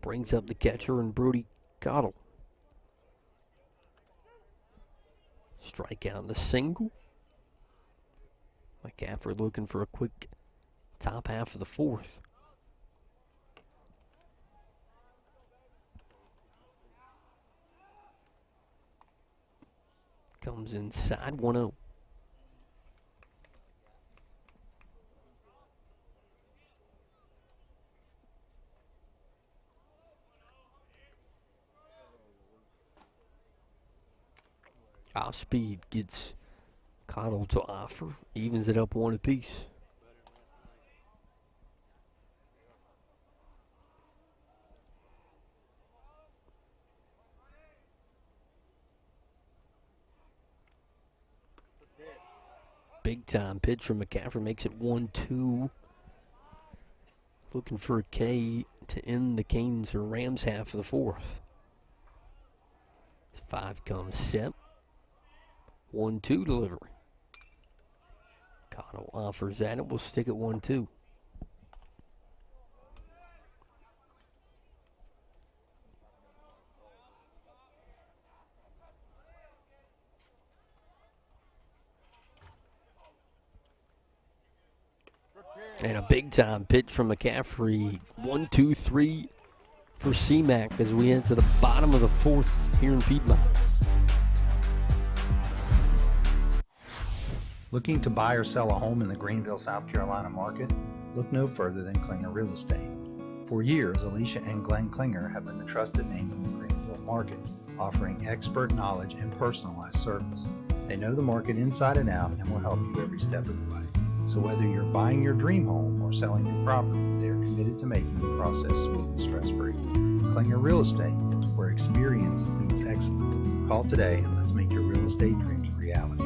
[SPEAKER 1] Brings up the catcher and Brody Cottle. Strikeout and a single. McCaffrey looking for a quick top half of the 4th. Comes inside, 1-0. Off speed gets Cottle to offer, evens it up 1 apiece. Big time pitch from McCaffrey makes it 1-2. Looking for a K to end the Canes or Rams half of the 4th. 5 comes set. 1-2 delivery. Cottle offers that, and we'll stick at 1-2. And a big-time pitch from McCaffrey. 1, 2, 3 for C-Mac as we head to the bottom of the 4th here in Piedmont.
[SPEAKER 18] Looking to buy or sell a home in the Greenville, South Carolina market? Look no further than Klinger Real Estate. For years, Alicia and Glenn Klinger have been the trusted names in the Greenville market, offering expert knowledge and personalized service. They know the market inside and out and will help you every step of the way. So whether you're buying your dream home or selling your property, they are committed to making the process smooth and stress-free. Klinger Real Estate, where experience meets excellence. Call today and let's make your real estate dreams a reality.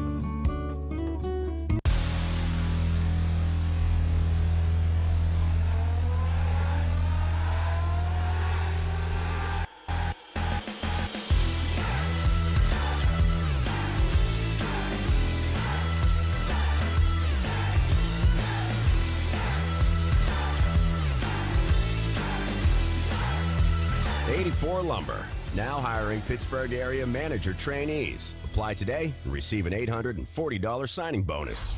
[SPEAKER 2] Lumber, now hiring Pittsburgh area manager trainees. Apply today and receive an $840 signing bonus.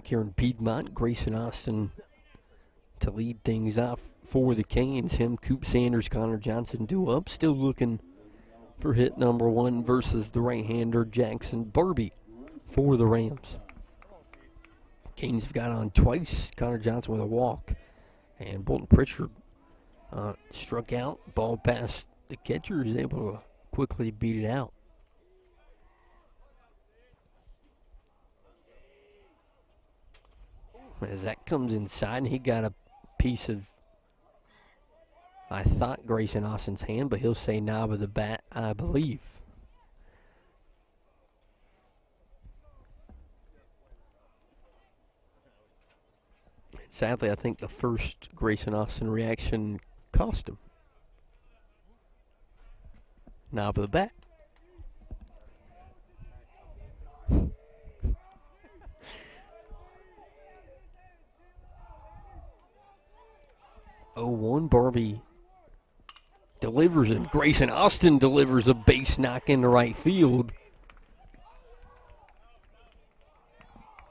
[SPEAKER 1] back here in Piedmont. Grayson Austin to lead things off for the Canes. Him, Coop Sanders, Connor Johnson due up. Still looking for hit number 1 versus the right-hander Jackson Barbie for the Rams. Canes have got on twice. Connor Johnson with a walk. And Bolton Pritchard struck out. Ball past the catcher. Is able to quickly beat it out. As that comes inside, and he got a piece of, I thought, Grayson Austin's hand, but he'll say knob of the bat, I believe. And sadly, I think the first Grayson Austin reaction cost him. Knob of the bat. 0-1, Barbie delivers, and Grayson Austin delivers a base knock into right field.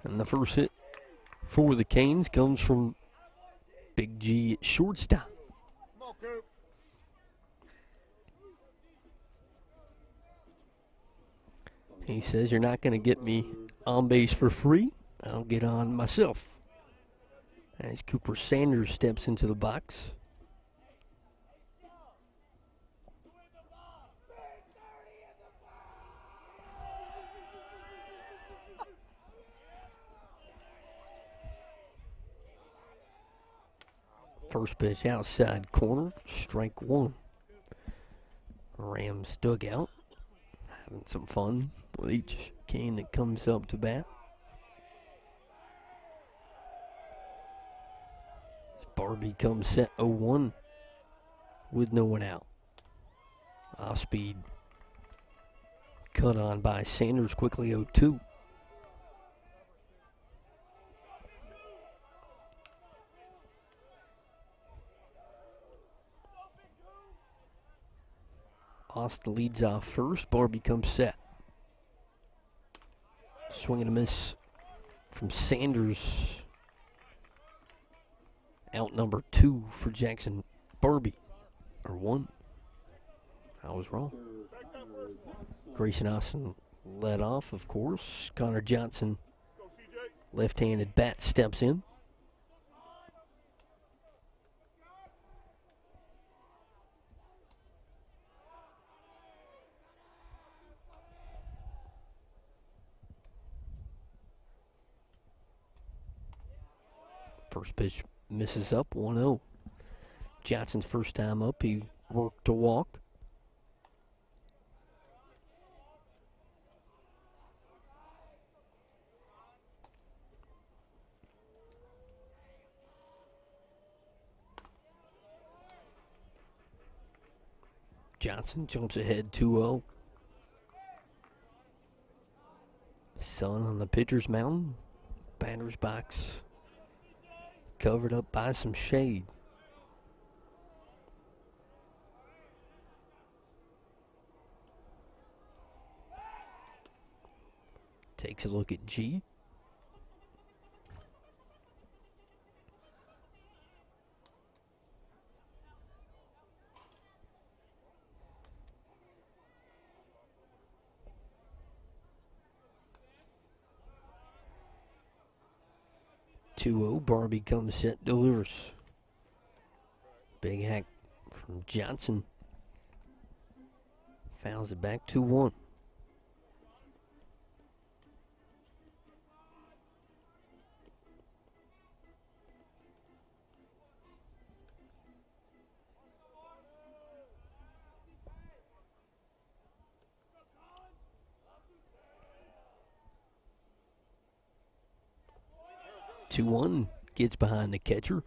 [SPEAKER 1] And the first hit for the Canes comes from Big G at shortstop. He says, "You're not going to get me on base for free. I'll get on myself." As Cooper Sanders steps into the box. First pitch outside corner, strike 1. Rams dugout, having some fun with each Cane that comes up to bat. Barbie comes set 0-1 with no one out. Off-speed cut on by Sanders, quickly 0-2. Austin leads off first. Barbie comes set. Swing and a miss from Sanders. Out number 2 for Jackson Barbie. Or 1. I was wrong. Grayson Austin led off, of course. Connor Johnson, left-handed bat, steps in. First pitch misses up, 1-0. Johnson's first time up, he worked a walk. Johnson jumps ahead 2-0. Sun on the pitcher's mound. Batter's box covered up by some shade. Takes a look at G. Barbie comes set, delivers. Big hack from Johnson. Fouls it back 2-1. Gets behind the catcher.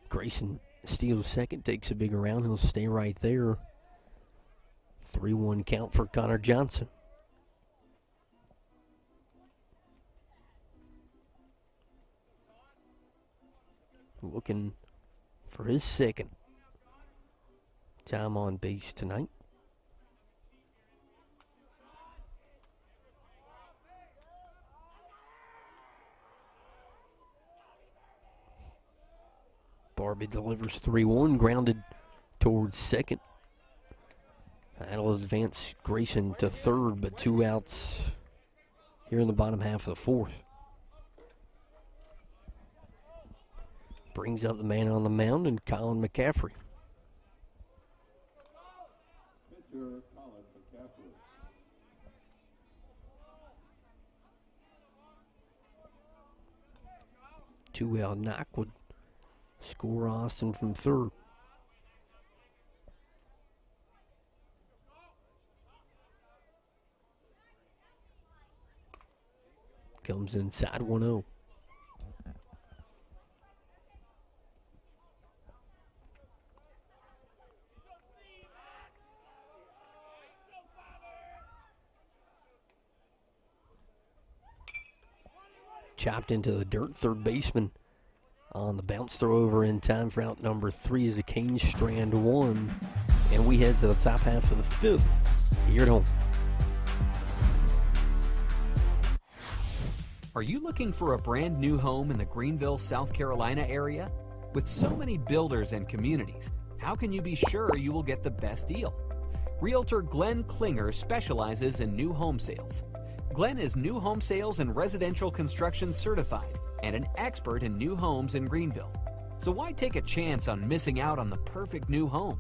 [SPEAKER 1] Grayson steals second, takes a big around. He'll stay right there. 3-1 count for Connor Johnson. Looking for his second time on base tonight. Barbie delivers 3-1, grounded towards second. That'll advance Grayson to third, but 2 outs here in the bottom half of the fourth. Brings up the man on the mound, and Colin McCaffrey.
[SPEAKER 9] Pitcher Colin McCaffrey.
[SPEAKER 1] Two-out knock would score Austin from third. Comes inside 1-0. Chopped into the dirt. Third baseman on the bounce throw over in time for out number 3 as the Canes strand 1. And we head to the top half of the fifth here at home.
[SPEAKER 19] Are you looking for a brand new home in the Greenville, South Carolina area? With so many builders and communities, how can you be sure you will get the best deal? Realtor Glenn Klinger specializes in new home sales. Glenn is new home sales and residential construction certified and an expert in new homes in Greenville. So why take a chance on missing out on the perfect new home?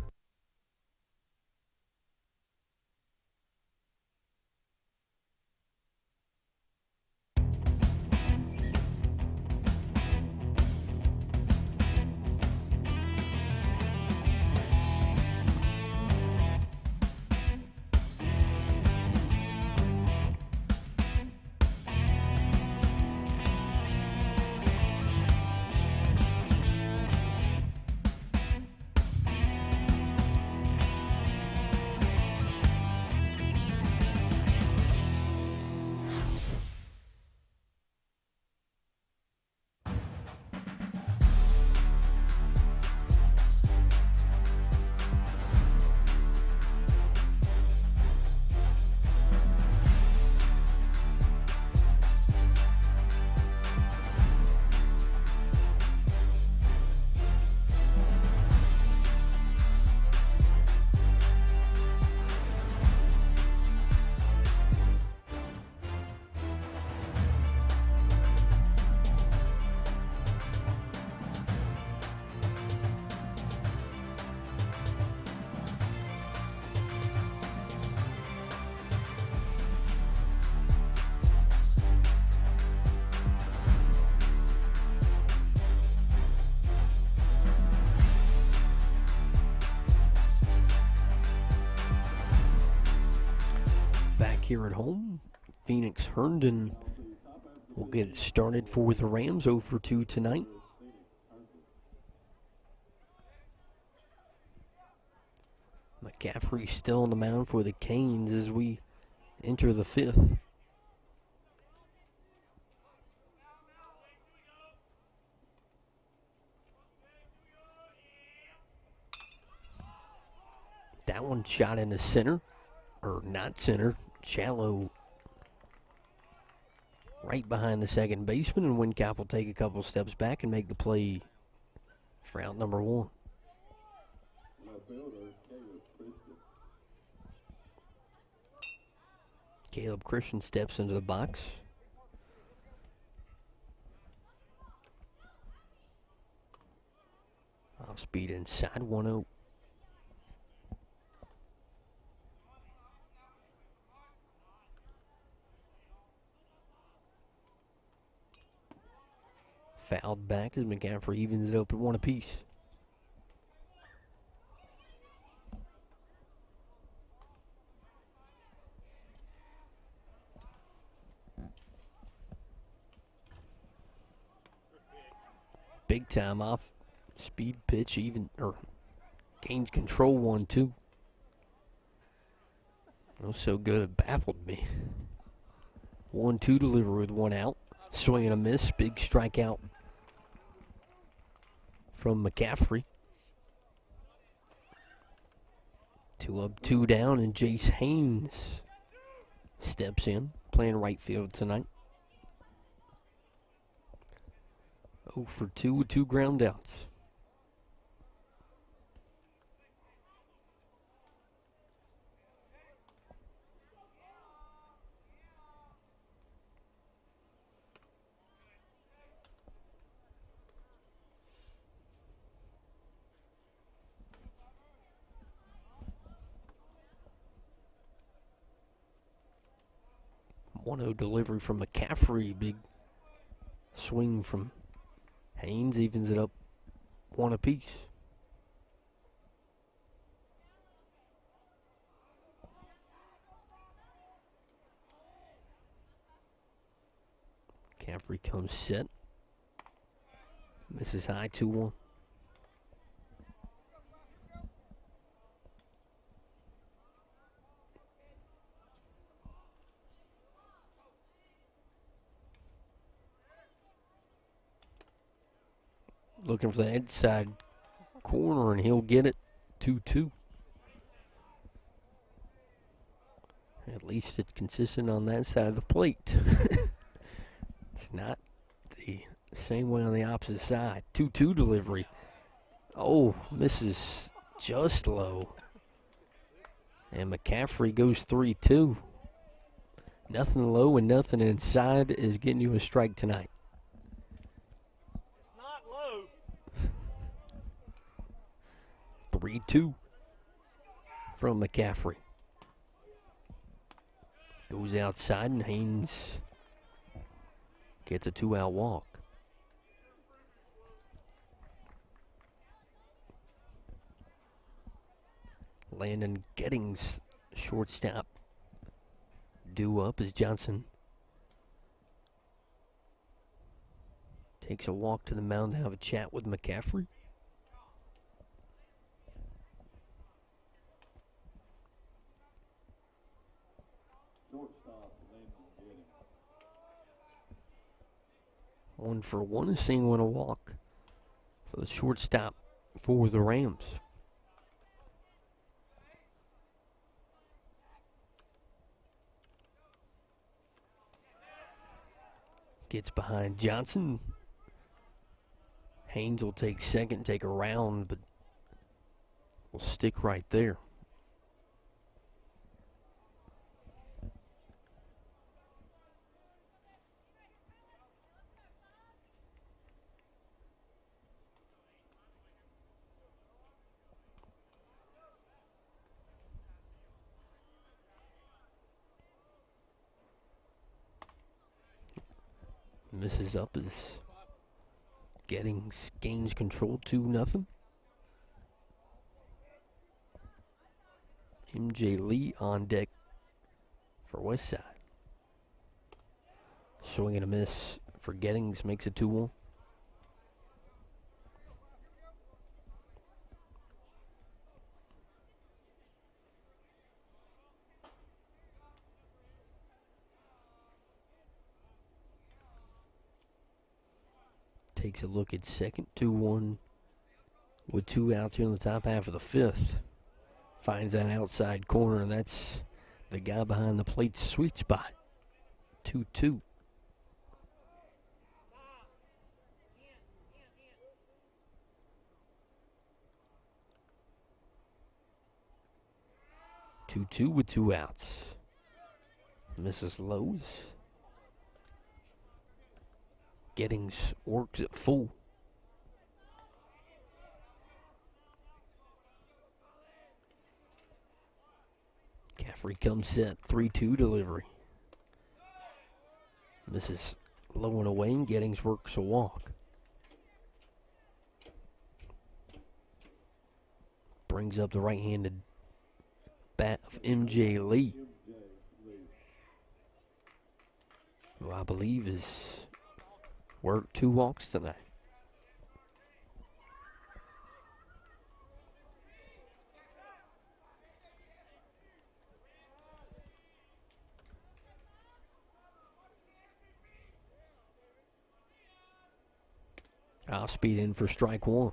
[SPEAKER 1] Here at home, Phoenix Herndon will get it started for the Rams. 0 for 2 tonight. McCaffrey still on the mound for the Canes as we enter the fifth. That one shot in the center, or not center. Shallow right behind the second baseman, and Wincap will take a couple steps back and make the play for out number 1. Caleb Christian steps into the box. Off speed inside 1-0. Fouled back as McCaffrey evens it up at 1 apiece. Big time off speed pitch, even or gains control 1-2. Oh, so good it baffled me. 1-2 delivery with 1 out. Swing and a miss, big strikeout from McCaffrey. 2 up, 2 down, and Jace Haynes steps in, playing right field tonight. 0 for 2 with 2 ground outs. 1-0 delivery from McCaffrey. Big swing from Haynes, evens it up 1 apiece. McCaffrey comes set. Misses high, 2-1. Looking for the inside corner, and he'll get it. 2-2. At least it's consistent on that side of the plate. It's not the same way on the opposite side. 2-2 delivery. Oh, misses just low. And McCaffrey goes 3-2. Nothing low and nothing inside is getting you a strike tonight. 3-2 from McCaffrey. Goes outside, and Haynes gets a 2-out walk. Landon Gettings, shortstop, due up as Johnson takes a walk to the mound to have a chat with McCaffrey. One for one, a single and a walk for the shortstop for the Rams. Gets behind Johnson. Haynes will take second, take a round, but will stick right there. Misses up as Gettings gains control, 2-0. MJ Lee on deck for Westside. Swing and a miss for Gettings, makes it 2-1. Takes a look at second, 2-1 with 2 outs here in the top half of the 5th. Finds that outside corner, and that's the guy behind the plate's sweet spot. 2-2. With 2 outs. Misses Lowe's. Gettings works at full. McCaffrey comes set, 3-2 delivery. Misses low and away, and Gettings works a walk. Brings up the right-handed bat of MJ Lee, who I believe is worked 2 walks tonight. I'll speed in for strike 1.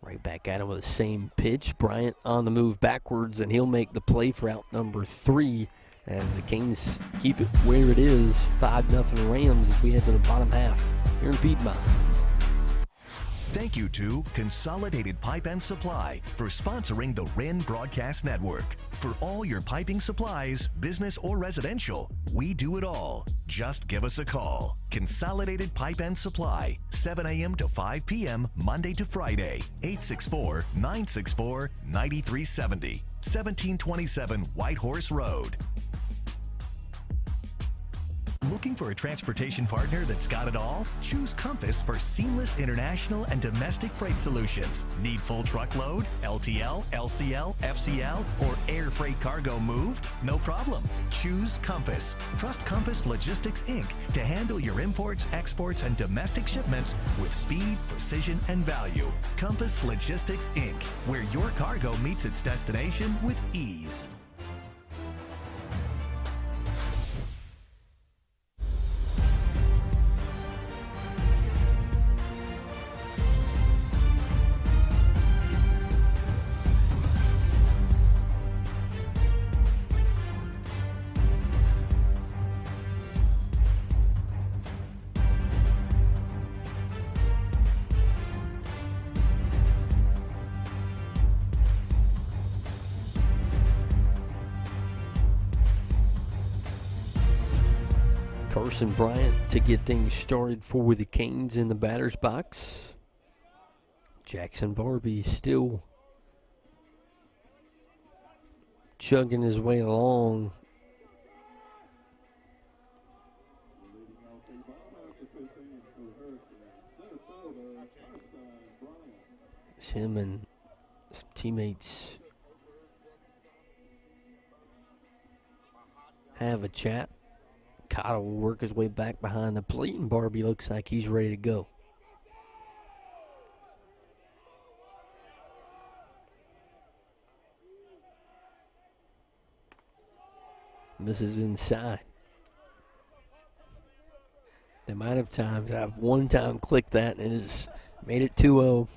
[SPEAKER 1] Right back at him with the same pitch. Bryant on the move backwards, and he'll make the play for out number 3 as the Canes keep it where it is. 5-0 Rams as we head to the bottom half here in Piedmont.
[SPEAKER 10] Thank you to Consolidated Pipe and Supply for sponsoring the Wren Broadcast Network. For all your piping supplies, business or residential, we do it all. Just give us a call. Consolidated Pipe and Supply, 7 a.m. to 5 p.m. Monday to Friday, 864-964-9370, 1727 White Horse Road. Looking for a transportation partner that's got it all? Choose Compass for seamless international and domestic freight solutions. Need full truckload, LTL, LCL, FCL, or air freight cargo moved? No problem. Choose Compass. Trust Compass Logistics, Inc. to handle your imports, exports, and domestic shipments with speed, precision, and value. Compass Logistics, Inc., where your cargo meets its destination with ease.
[SPEAKER 1] Carson Bryant to get things started for the Canes in the batter's box. Jackson Barbie still chugging his way along. It's him and some teammates have a chat. Cottle will work his way back behind the plate, and Barbie looks like he's ready to go. This is inside. The amount of times I've one time clicked that and it has made it 2-0.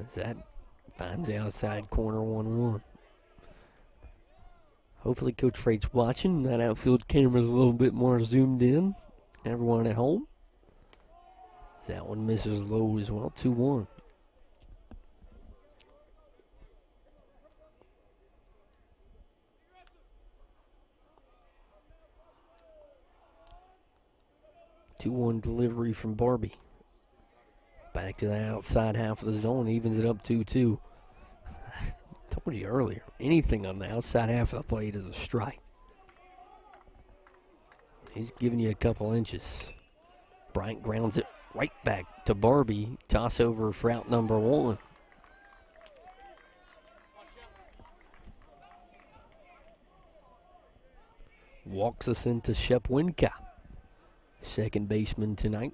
[SPEAKER 1] As that finds the outside corner 1-1. Hopefully Coach Freight's watching. That outfield camera's a little bit more zoomed in. Everyone at home. That one misses low as well. 2-1. Two-one delivery from Barbie. Back to the outside half of the zone. Evens it up 2-2. Told you earlier, anything on the outside half of the plate is a strike. He's giving you a couple inches. Bryant grounds it right back to Barbie. Toss over for out number 1. Walks us into Shep Wincott, second baseman tonight.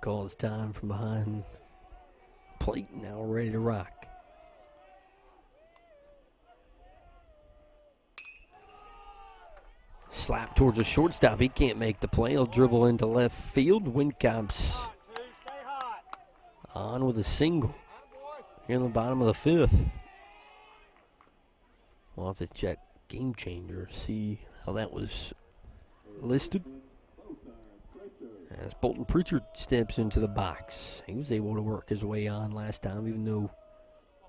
[SPEAKER 1] Calls time from behind plate, now ready to rock. Slap towards the shortstop. He can't make the play. He'll dribble into left field. Wincomp's on with a single here in the bottom of the 5th. We'll have to check Game Changer, see how that was listed. As Bolton Pritchard steps into the box. He was able to work his way on last time, even though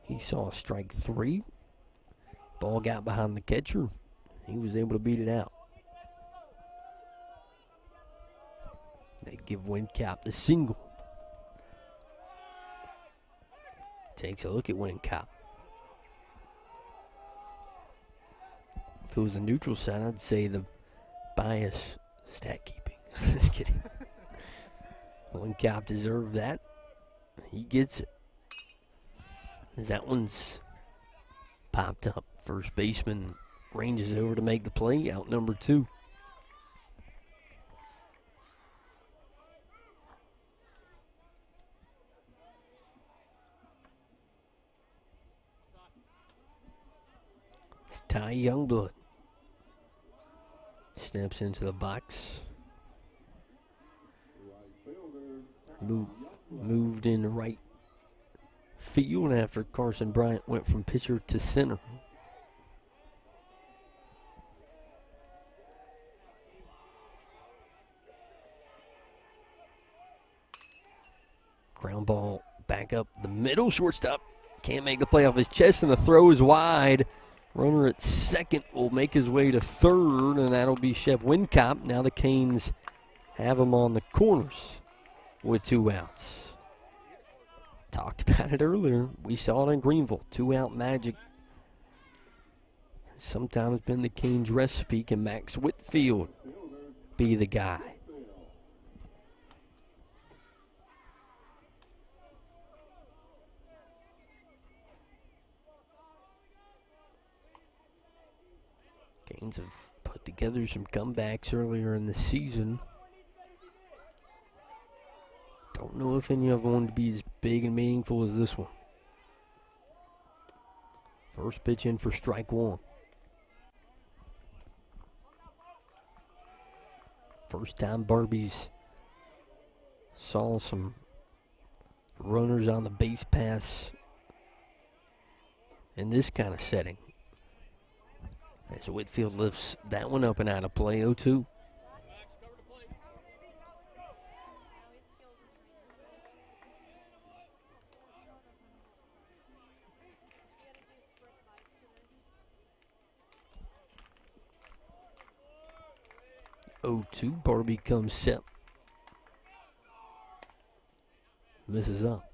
[SPEAKER 1] he saw strike 3. Ball got behind the catcher. He was able to beat it out. They give Wincott the single. Takes a look at Wincott. If it was a neutral side, I'd say the bias stat keeping. Just kidding. Wincott deserved that. He gets it. As that one's popped up. First baseman ranges over to make the play. Out number 2. Ty Youngblood steps into the box. Moved in the right field after Carson Bryant went from pitcher to center. Ground ball back up the middle. Shortstop can't make the play off his chest, and the throw is wide. Runner at second will make his way to third, and that'll be Chev Wincop. Now the Canes have him on the corners with 2 outs. Talked about it earlier. We saw it in Greenville. 2-out magic. Sometimes been the Canes recipe. Can Max Whitfield be the guy? Canes have put together some comebacks earlier in the season. Don't know if any of them want to be as big and meaningful as this one. First pitch in for strike 1. First time Barbies saw some runners on the base pass in this kind of setting. As Whitfield lifts that one up and out of play, 0-2. Barbie comes set. Misses up.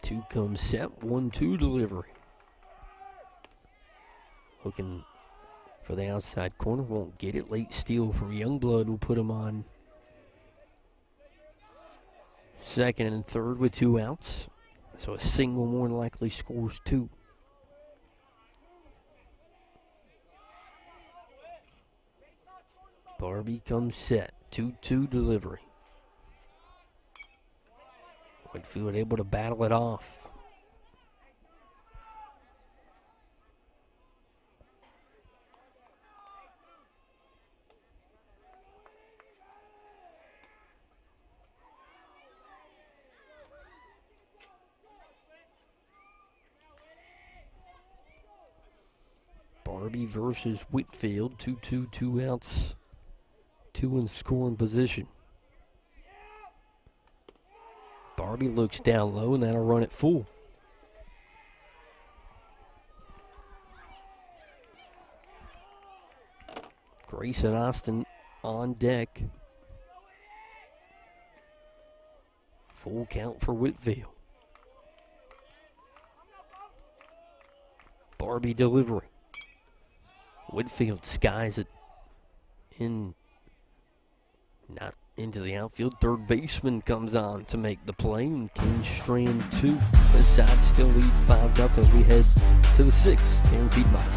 [SPEAKER 1] Two comes set, 1-2 delivery. Looking for the outside corner, won't get it. Late steal from Youngblood will put him on second and third with 2 outs. So a single more than likely scores 2. Barbie comes set, 2-2 delivery. Whitfield able to battle it off. Barbie versus Whitfield, 2-2, 2 outs, 2 in scoring position. Barbie looks down low, and that'll run it full. Grayson Austin on deck. Full count for Whitfield. Barbie delivery. Whitfield skies it in, not into the outfield. Third baseman comes on to make the play, and Canes strand 2. Westside still lead 5-0 as we head to the 6th here in Piedmont.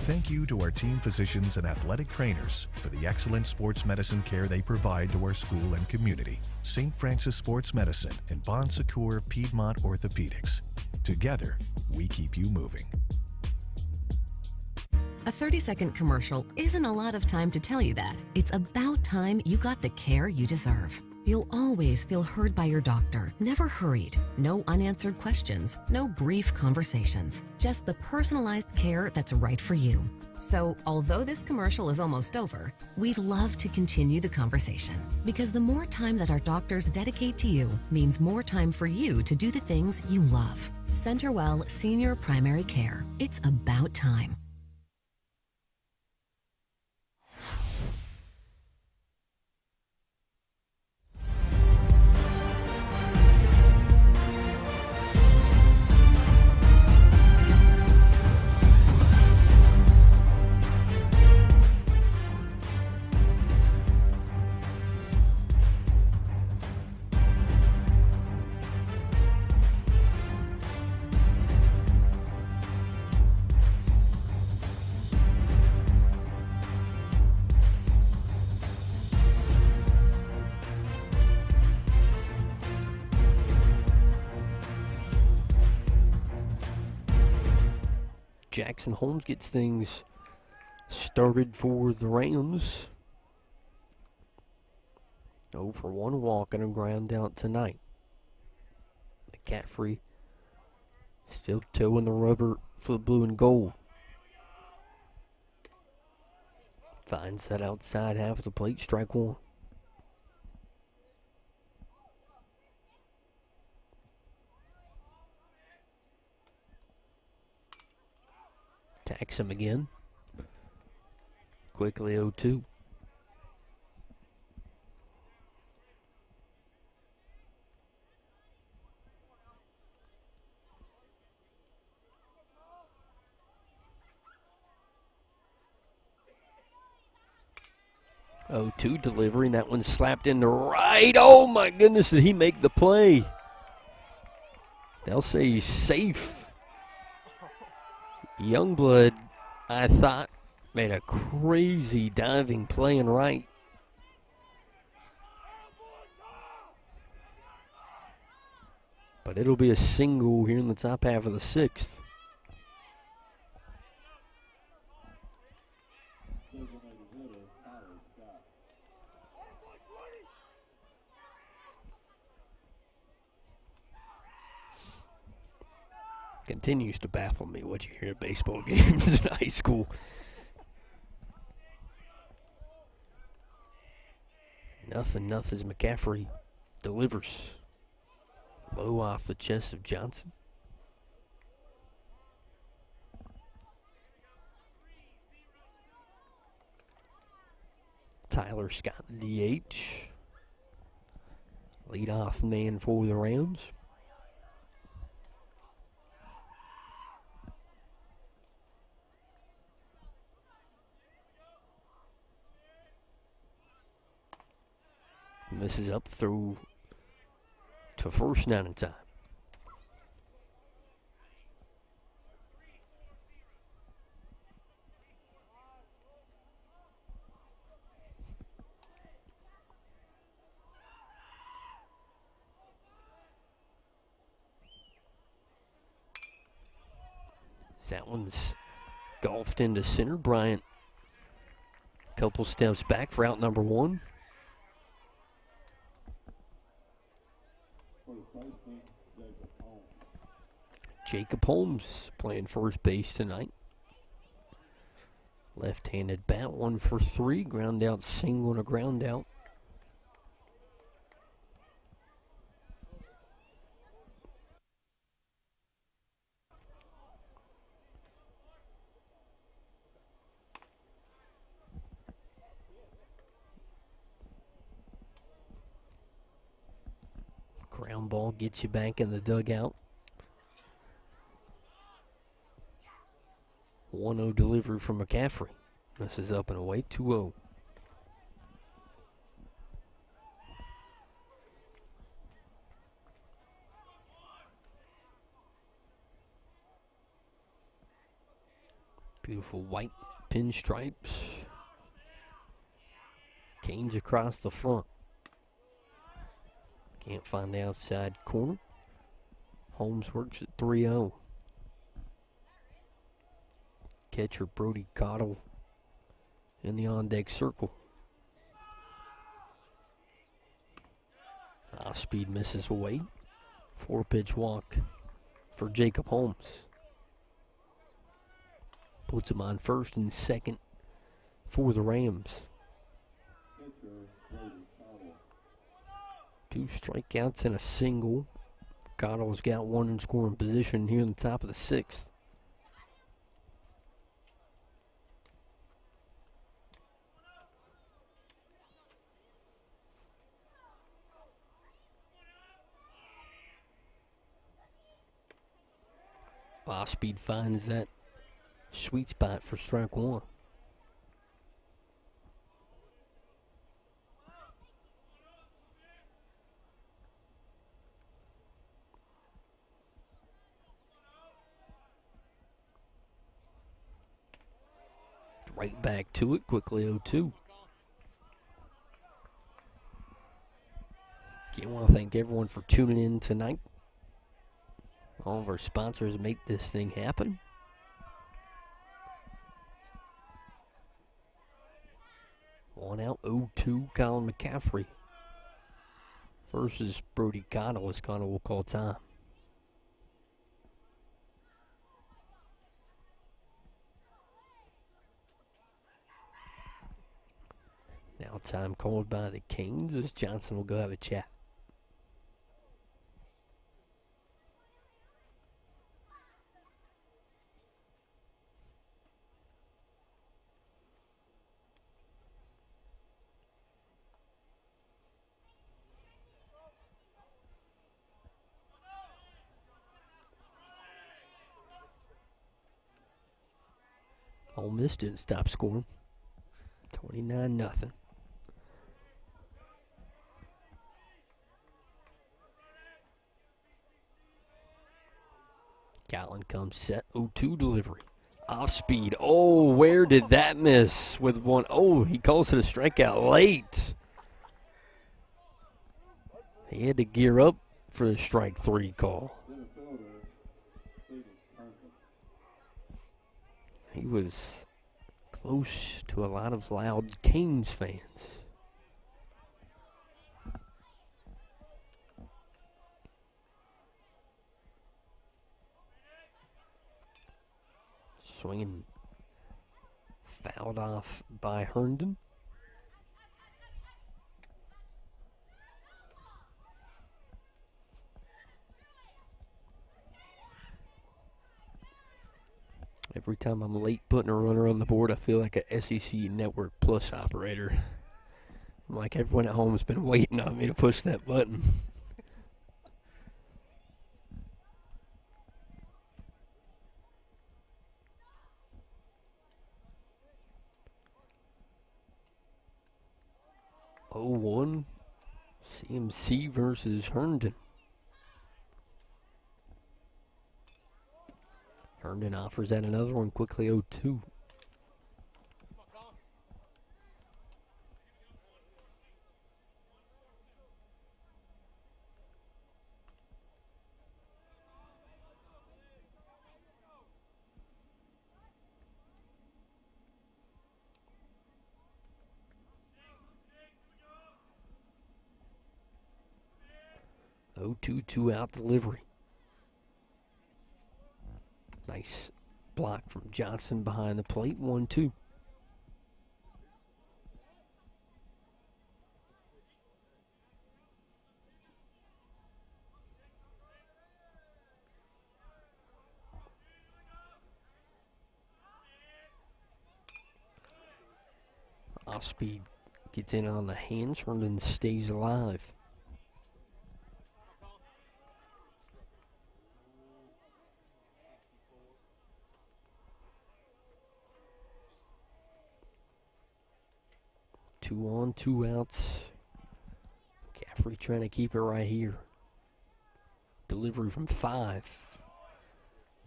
[SPEAKER 10] Thank you to our team physicians and athletic trainers for the excellent sports medicine care they provide to our school and community. St. Francis Sports Medicine and Bon Secours Piedmont Orthopedics. Together, we keep you moving.
[SPEAKER 20] A 30-second commercial isn't a lot of time to tell you that. It's about time you got the care you deserve. You'll always feel heard by your doctor, never hurried. No unanswered questions, no brief conversations. Just the personalized care that's right for you. So, although this commercial is almost over, we'd love to continue the conversation. Because the more time that our doctors dedicate to you means more time for you to do the things you love. CenterWell Senior Primary Care. It's about time.
[SPEAKER 1] Jackson Holmes gets things started for the Rams. 0 for 1 walk and a ground out tonight. McCaffrey still toeing the rubber for the blue and gold. Finds that outside half of the plate, strike one. Tax him again. Quickly 0-2. Oh, 2 delivery, and that one slapped in the right. Oh, my goodness, did he make the play? They'll say he's safe. Youngblood, I thought, made a crazy diving play in right. But it'll be a single here in the top half of the 6th. Continues to baffle me what you hear at baseball games in high school. Nothing as McCaffrey delivers. Low off the chest of Johnson. Tyler Scott, DH. Leadoff man for the Rams. Misses up through to first, not in time. That one's golfed into center. Bryant, a couple steps back for out number 1. Jacob Holmes playing first base tonight. Left-handed bat, 1 for 3. Ground out single and a ground out. Ground ball gets you back in the dugout. 1-0 delivery from McCaffrey. This is up and away, 2-0. Beautiful white pinstripes. Canes across the front. Can't find the outside corner. Holmes works at 3-0. Catcher Brody Cottle in the on-deck circle. Off-speed misses away. 4-pitch walk for Jacob Holmes. Puts him on first and second for the Rams. 2 strikeouts and a single. Cottle's got 1 in scoring position here in the top of the 6th. Off-speed finds that sweet spot for strike 1. Right back to it, quickly 0-2. Again, I want to thank everyone for tuning in tonight. All of our sponsors make this thing happen. 1 out, 0-2, Colin McCaffrey versus Brody Connell, as Connell will call time. Now time called by the Canes as Johnson will go have a chat. Ole Miss didn't stop scoring. 29-0. Callan comes set. 0-2 delivery. Off speed. Oh, where did that miss with one? Oh, he calls it a strikeout late. He had to gear up for the strike 3 call. He was close to a lot of loud Canes fans. Swinging, fouled off by Herndon. Every time I'm late putting a runner on the board, I feel like a SEC Network Plus operator. I'm like everyone at home has been waiting on me to push that button. Oh, 1 CMC versus Herndon. Herndon offers that another one quickly. 0-2. Oh, 2 out delivery. Nice block from Johnson behind the plate. 1-2. Off speed gets in on the hands. Herndon stays alive. Two on, 2 outs. McCaffrey trying to keep it right here. Delivery from 5.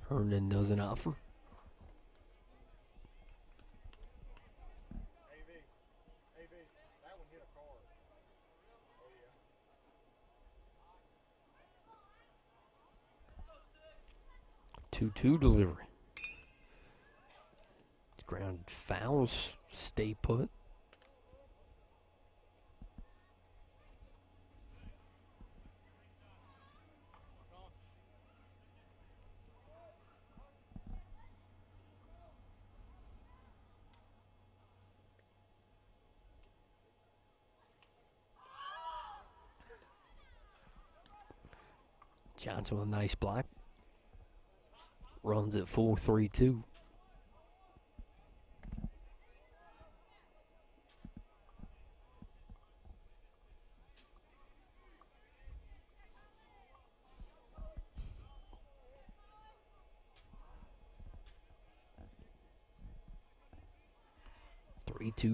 [SPEAKER 1] Herndon doesn't offer. Two delivery. Ground fouls, stay put. Johnson with a nice block. Runs at full 3-2.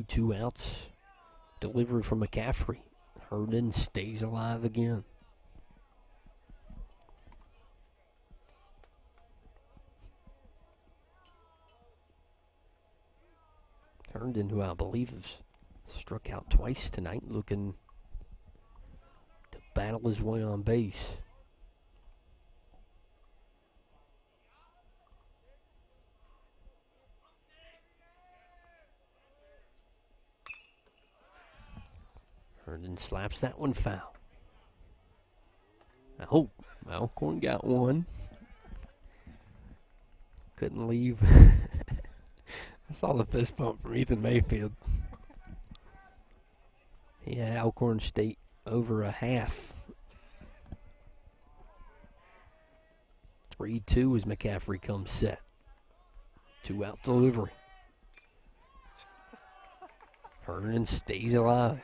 [SPEAKER 1] Two outs. Delivery from McCaffrey. Herndon stays alive again. Herndon, who I believe has struck out twice tonight, looking to battle his way on base. Herndon slaps that one foul. Oh, Alcorn got one. Couldn't leave. I saw the fist bump from Ethan Mayfield. He had Alcorn State over a half. 3-2 as McCaffrey comes set. 2-out delivery. Herndon stays alive.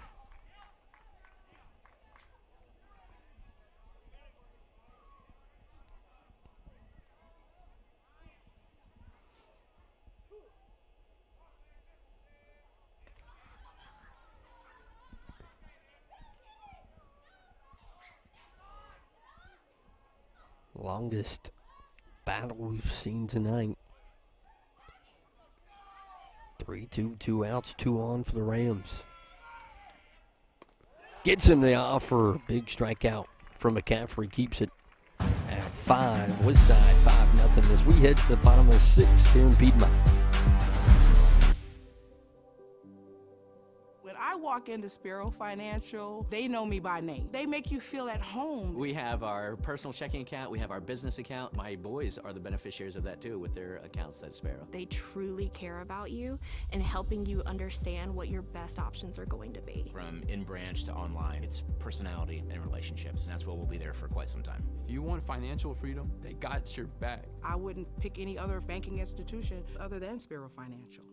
[SPEAKER 1] Longest battle we've seen tonight. 3-2, 2 outs, 2 on for the Rams. Gets him the offer. Big strikeout from McCaffrey. Keeps it at 5. Westside 5-0 as we head to the bottom of the 6th here in Piedmont.
[SPEAKER 4] When I walk into Spiro Financial, they know me by name. They make you feel at home.
[SPEAKER 5] We have our personal checking account. We have our business account. My boys are the beneficiaries of that too with their accounts at Sparrow.
[SPEAKER 6] They truly care about you and helping you understand what your best options are going to be.
[SPEAKER 21] From in-branch to online, it's personality and relationships. And that's what we'll be there for quite some time.
[SPEAKER 7] If you want financial freedom, they got your back.
[SPEAKER 4] I wouldn't pick any other banking institution other than Spiro Financial.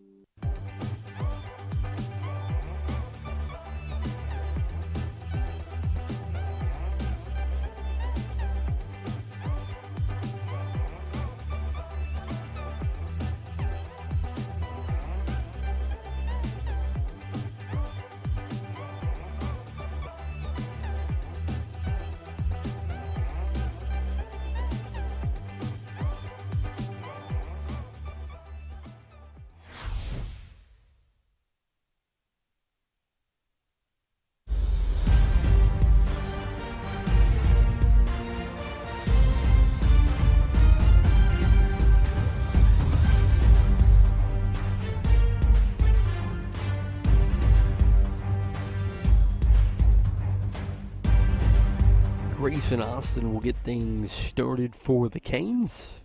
[SPEAKER 1] Grayson Austin will get things started for the Canes.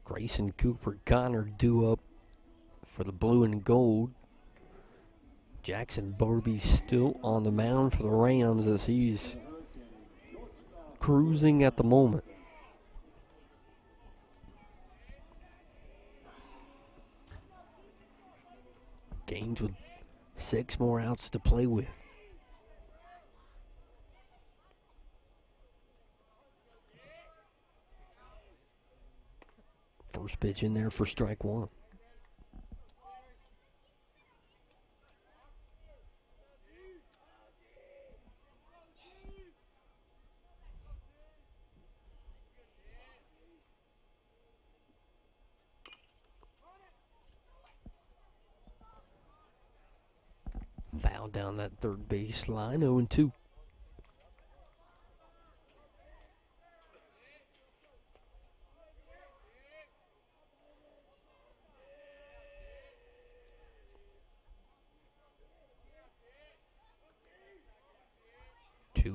[SPEAKER 1] Grayson Cooper Connor due up for the blue and gold. Jackson Barbie still on the mound for the Rams as he's cruising at the moment. Canes with 6 more outs to play with. First pitch in there for strike 1. Foul down that third base line, 0-2.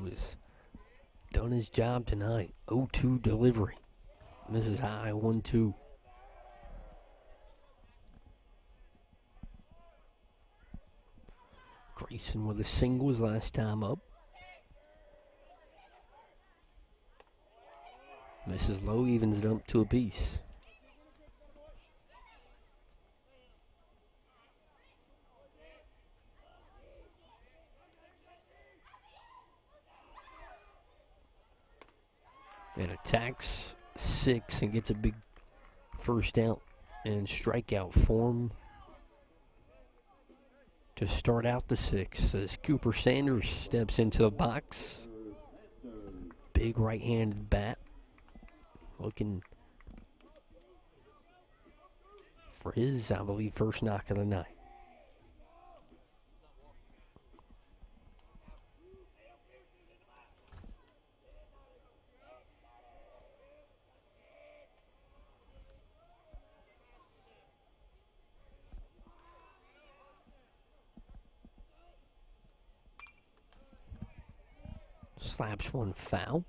[SPEAKER 1] Has done his job tonight. 0-2 delivery. Misses high, 1-2. Grayson with a single his last time up. Misses low, evens it up to a piece. And attacks 6 and gets a big first out and strikeout form to start out the 6th as Cooper Sanders steps into the box. Big right-handed bat. Looking for his, I believe, first knock of the night. slaps one foul.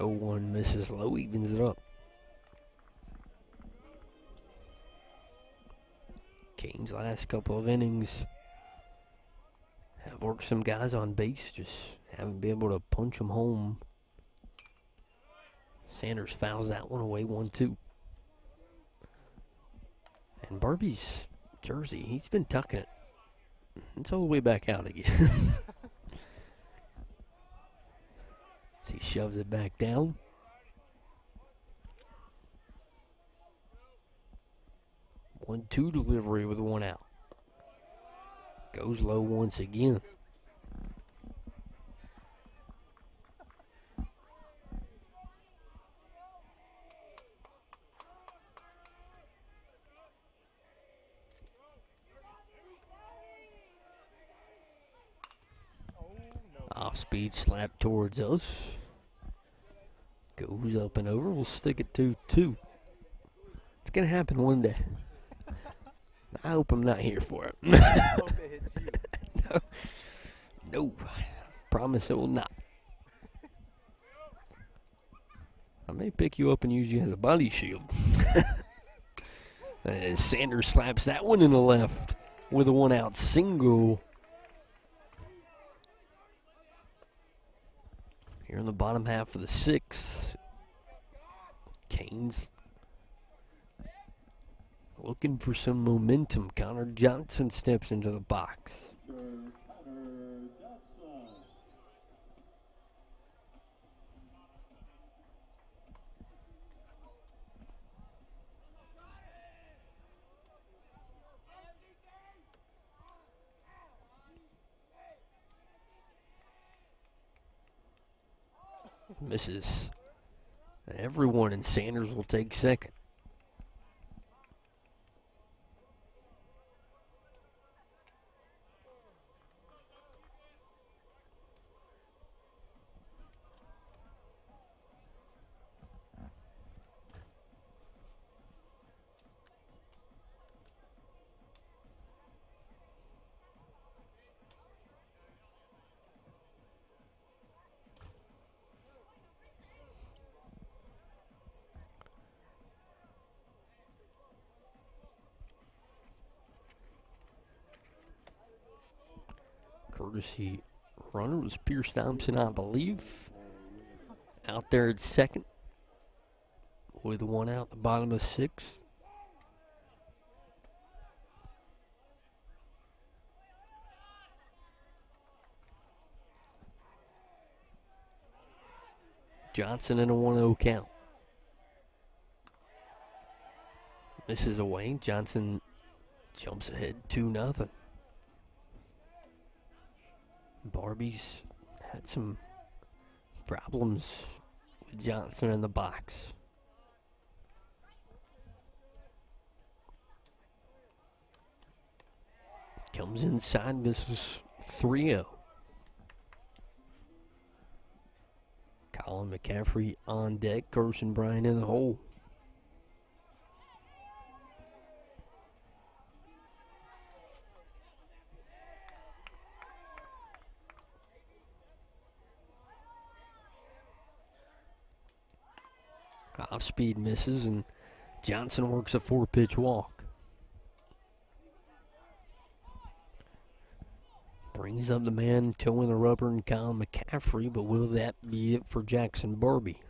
[SPEAKER 1] Oh, 1 misses low, evens it up. Canes last couple of innings have worked some guys on base, just haven't been able to punch them home. Sanders fouls that one away, 1-2. And Barbie's jersey, he's been tucking it. It's all the way back out again. As he shoves it back down. One-two delivery with 1 out. Goes low once again. Off-speed slap towards us. Goes up and over. We'll stick it 2-2. It's going to happen one day. I hope I'm not here for it.
[SPEAKER 8] I hope it hits you.
[SPEAKER 1] No. Promise it will not. I may pick you up and use you as a body shield. Sanders slaps that one in the left with a 1 out single. Here in the bottom half of the 6th. Canes looking for some momentum. Connor Johnson steps into the box. Misses. Everyone in Sanders will take second. Courtesy runner was Pierce Thompson, I believe. Out there at second with 1 out, the bottom of 6th. Johnson in a 1-0 count. Misses away. Johnson jumps ahead 2-0. Barbie's had some problems with Johnson in the box. Comes inside, misses 3-0. Colin McCaffrey on deck, Carson Bryant in the hole. Off-speed misses, and Johnson works a 4-pitch walk. Brings up the man towing the rubber and Colin McCaffrey, but will that be it for Jackson Barbie?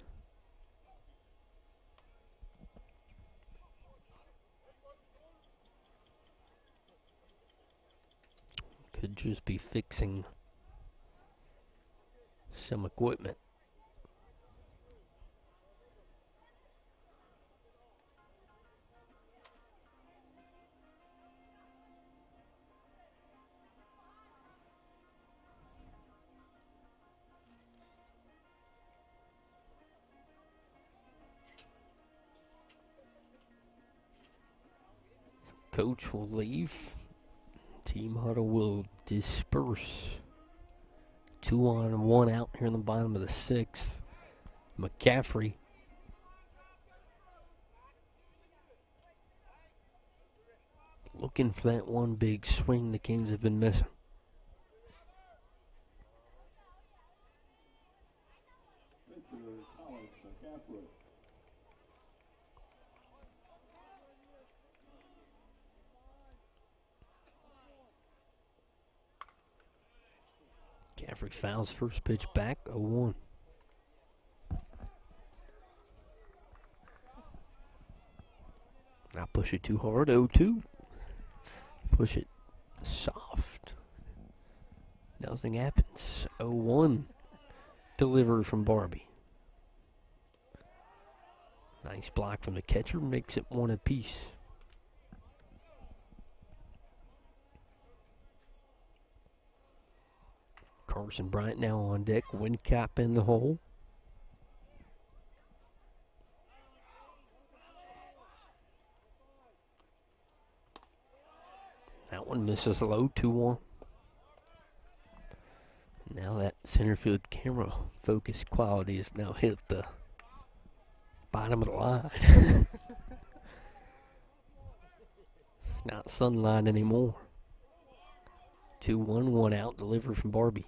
[SPEAKER 1] Could just be fixing some equipment. Coach will leave. Team huddle will disperse 2 on, 1 out here in the bottom of the 6th. McCaffrey. Looking for that one big swing the Kings have been missing. McCaffrey fouls first pitch back, 0-1. Not push it too hard, 0-2. Push it soft. Nothing happens. 0-1. Delivery from Barbie. Nice block from the catcher. Makes it 1 apiece. Carson Bryant now on deck. Windcap in the hole. That one misses low, 2-1. Now that center field camera focus quality has now hit the bottom of the line. Not sunlight anymore. 2-1, 1 out, delivery from Barbie.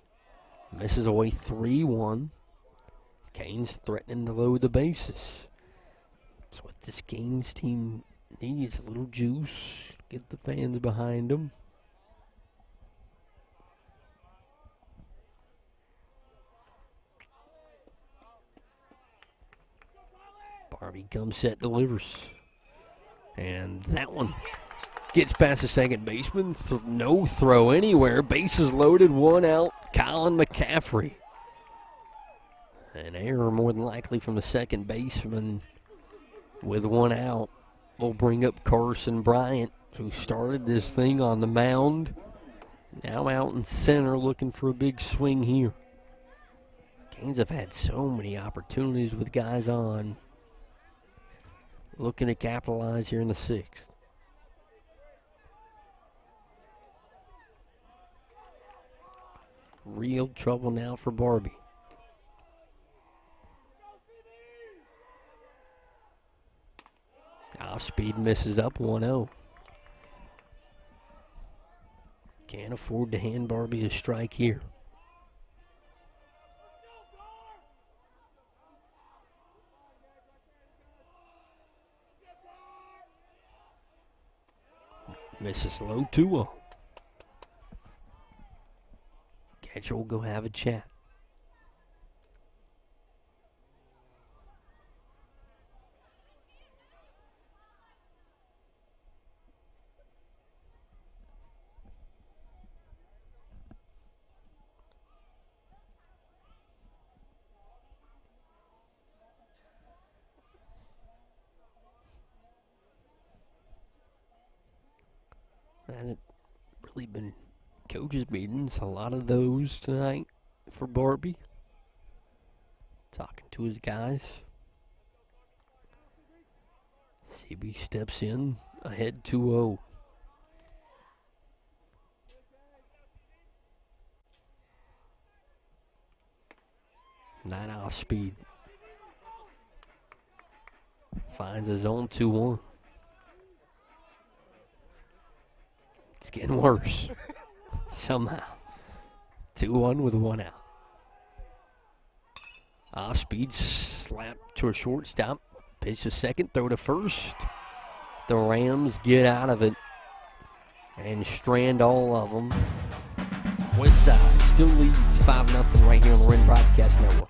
[SPEAKER 1] Misses away 3-1. Canes threatening to load the bases. That's what this Canes team needs, a little juice. Get the fans behind them. Barbie comes set, delivers. And that one gets past the second baseman. No throw anywhere. Bases loaded, 1 out. Colin McCaffrey. An error more than likely from the second baseman with 1 out. We'll bring up Carson Bryant, who started this thing on the mound. Now out in center looking for a big swing here. Canes have had so many opportunities with guys on. Looking to capitalize here in the 6th. Real trouble now for Barbie. Off speed misses up 1-0. Can't afford to hand Barbie a strike here. Misses low, 2-0. Catcher will go have a chat. Hasn't really been coaches' meetings, a lot of those tonight for Barbie. Talking to his guys. CB steps in, ahead 2-0. Not off speed. Finds his own 2-1. It's getting worse. Somehow. 2-1 with 1 out. Off speed, slap to a shortstop. Pitch to second, throw to first. The Rams get out of it and strand all of them. Westside still leads 5-0 right here on the Wren Broadcast Network.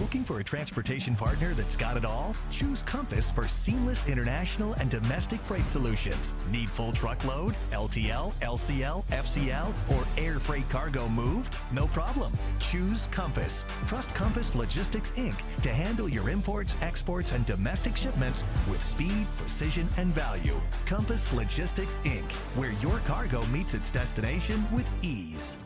[SPEAKER 10] Looking for a transportation partner that's got it all? Choose Compass for seamless international and domestic freight solutions. Need full truckload, LTL, LCL, FCL, or air freight cargo moved? No problem. Choose Compass. Trust Compass Logistics, Inc. to handle your imports, exports, and domestic shipments with speed, precision, and value. Compass Logistics, Inc., where your cargo meets its destination with ease.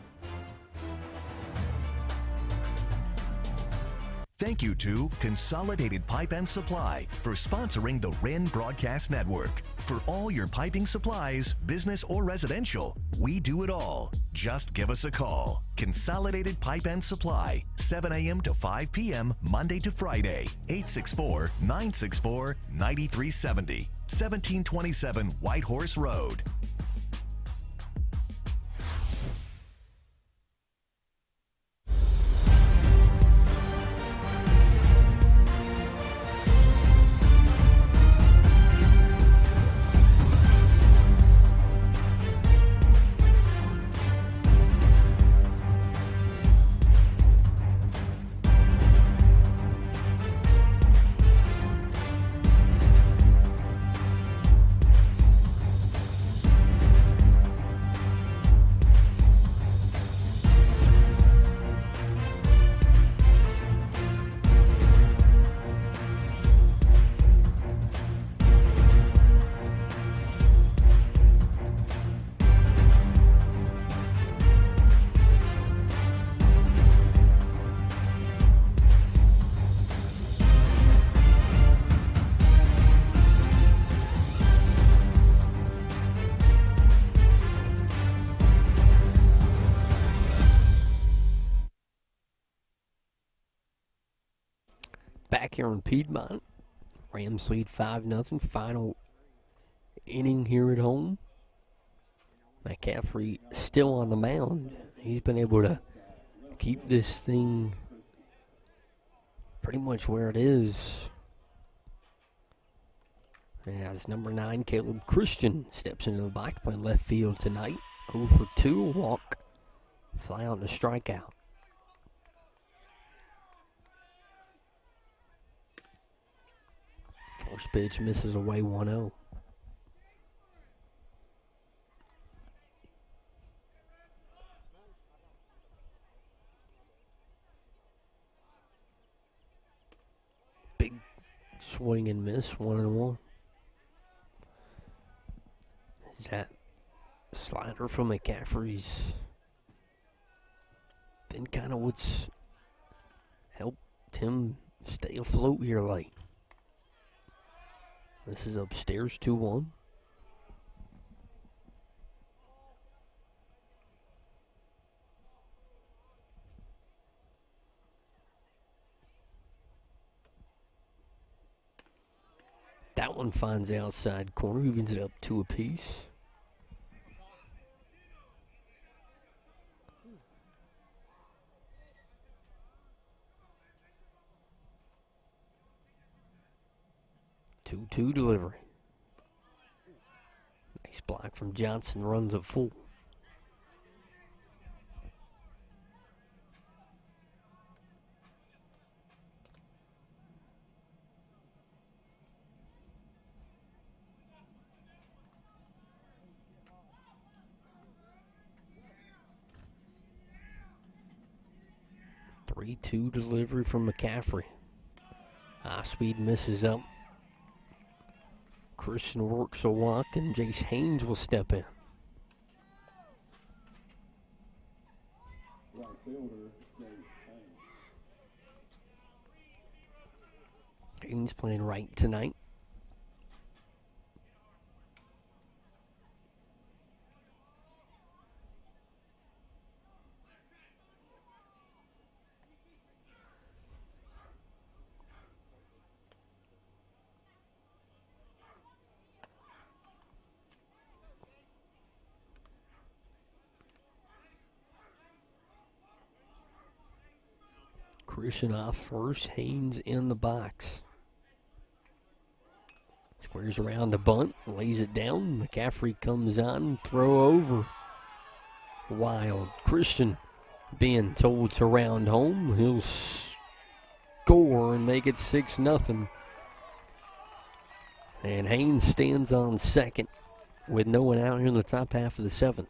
[SPEAKER 10] Thank you to Consolidated Pipe and Supply for sponsoring the Wren Broadcast Network. For all your piping supplies, business or residential, we do it all. Just give us a call. Consolidated Pipe and Supply, 7 a.m. to 5 p.m. Monday to Friday, 864-964-9370, 1727 Whitehorse Road.
[SPEAKER 1] Back here in Piedmont, Rams lead 5-0. Final inning here at home. McCaffrey still on the mound. He's been able to keep this thing pretty much where it is. As number 9, Caleb Christian, steps into the box playing left field tonight. 0 for 2, walk, fly out and a strikeout. First pitch misses away 1-0. Big swing and miss, 1-1. That slider from McCaffrey's been kind of what's helped him stay afloat here late. This is upstairs 2-1. That one finds the outside corner. Evens it up 2 apiece. Two delivery. Nice block from Johnson, runs at full. Three-two delivery from McCaffrey. High speed misses up. Christian works a walk, and Jace Haynes will step in.
[SPEAKER 9] Right fielder, Jace Haynes.
[SPEAKER 1] Haynes playing right tonight. Christian off first, Haynes in the box. Squares around the bunt, lays it down. McCaffrey comes on, throw over. Wild. Christian being told to round home. He'll score and make it 6-0. And Haynes stands on second with no one out here in the top half of the 7th.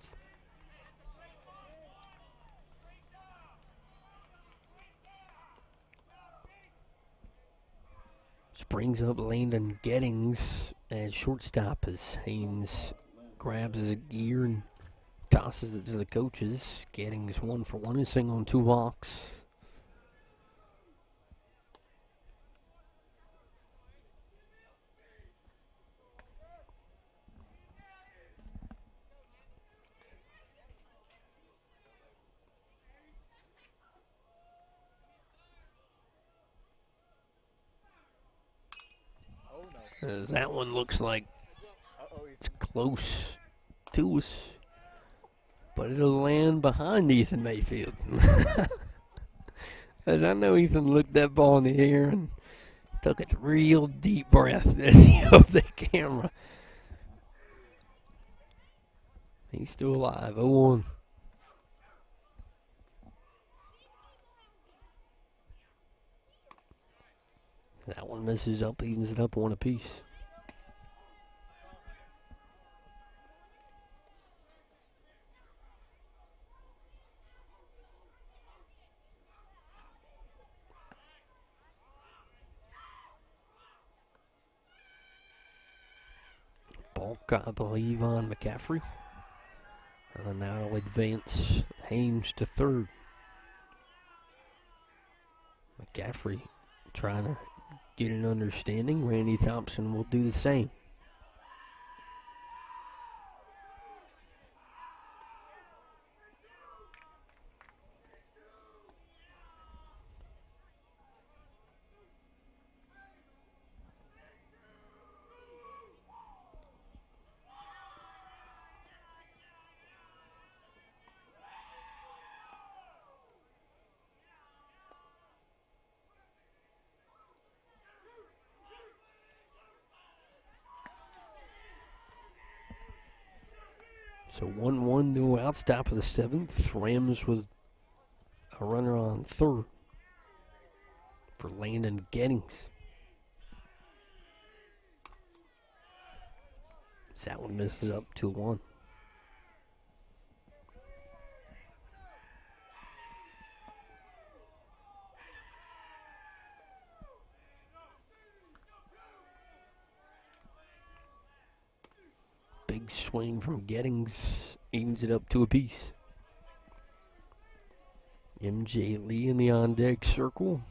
[SPEAKER 1] Brings up Landon Gettings at shortstop as Haynes grabs his gear and tosses it to the coaches. Gettings 1 for 1, is single on 2 walks. As that one looks like it's close to us, but it'll land behind Ethan Mayfield. As I know Ethan looked that ball in the air and took a real deep breath as he held the camera. He's still alive, 0-1. That one misses up, evens it up 1 apiece. Balk, I believe, on McCaffrey. And now it'll advance Hames to third. McCaffrey trying to get an understanding. Randy Thompson will do the same. So 1-1, no outs, top of the 7th. Rams with a runner on third for Landon Gettings. So that one misses up 2-1. Big swing from Gettings, evens it up 2 apiece. MJ Lee in the on-deck circle.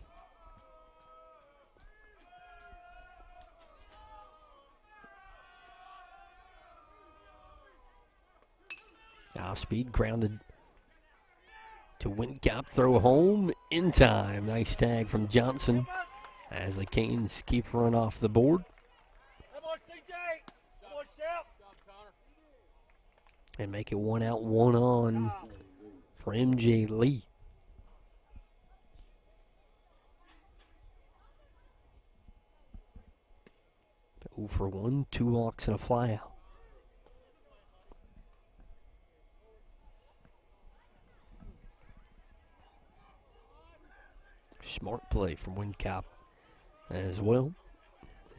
[SPEAKER 1] Off-speed, grounded to Wincop, throw home in time. Nice tag from Johnson as the Canes keep run off the board. And make it 1 out, 1 on for MJ Lee. Oh for 1, 2 walks and a fly out. Smart play from Wincop as well.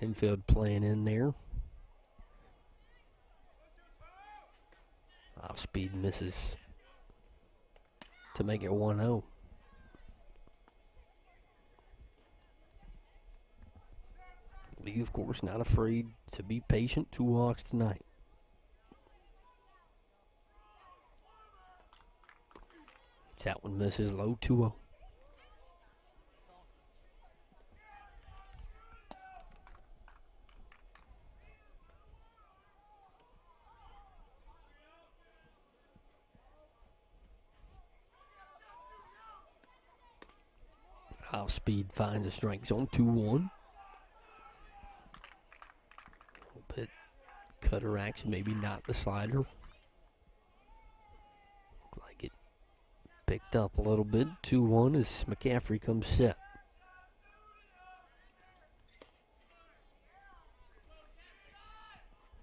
[SPEAKER 1] Infield playing in there. Off speed misses to make it 1-0. Lee, of course, not afraid to be patient. 2 walks tonight. That one misses low, 2-0. Off speed finds a strike zone, 2-1. A little bit cutter action, maybe not the slider. Looked like it picked up a little bit. 2-1 as McCaffrey comes set.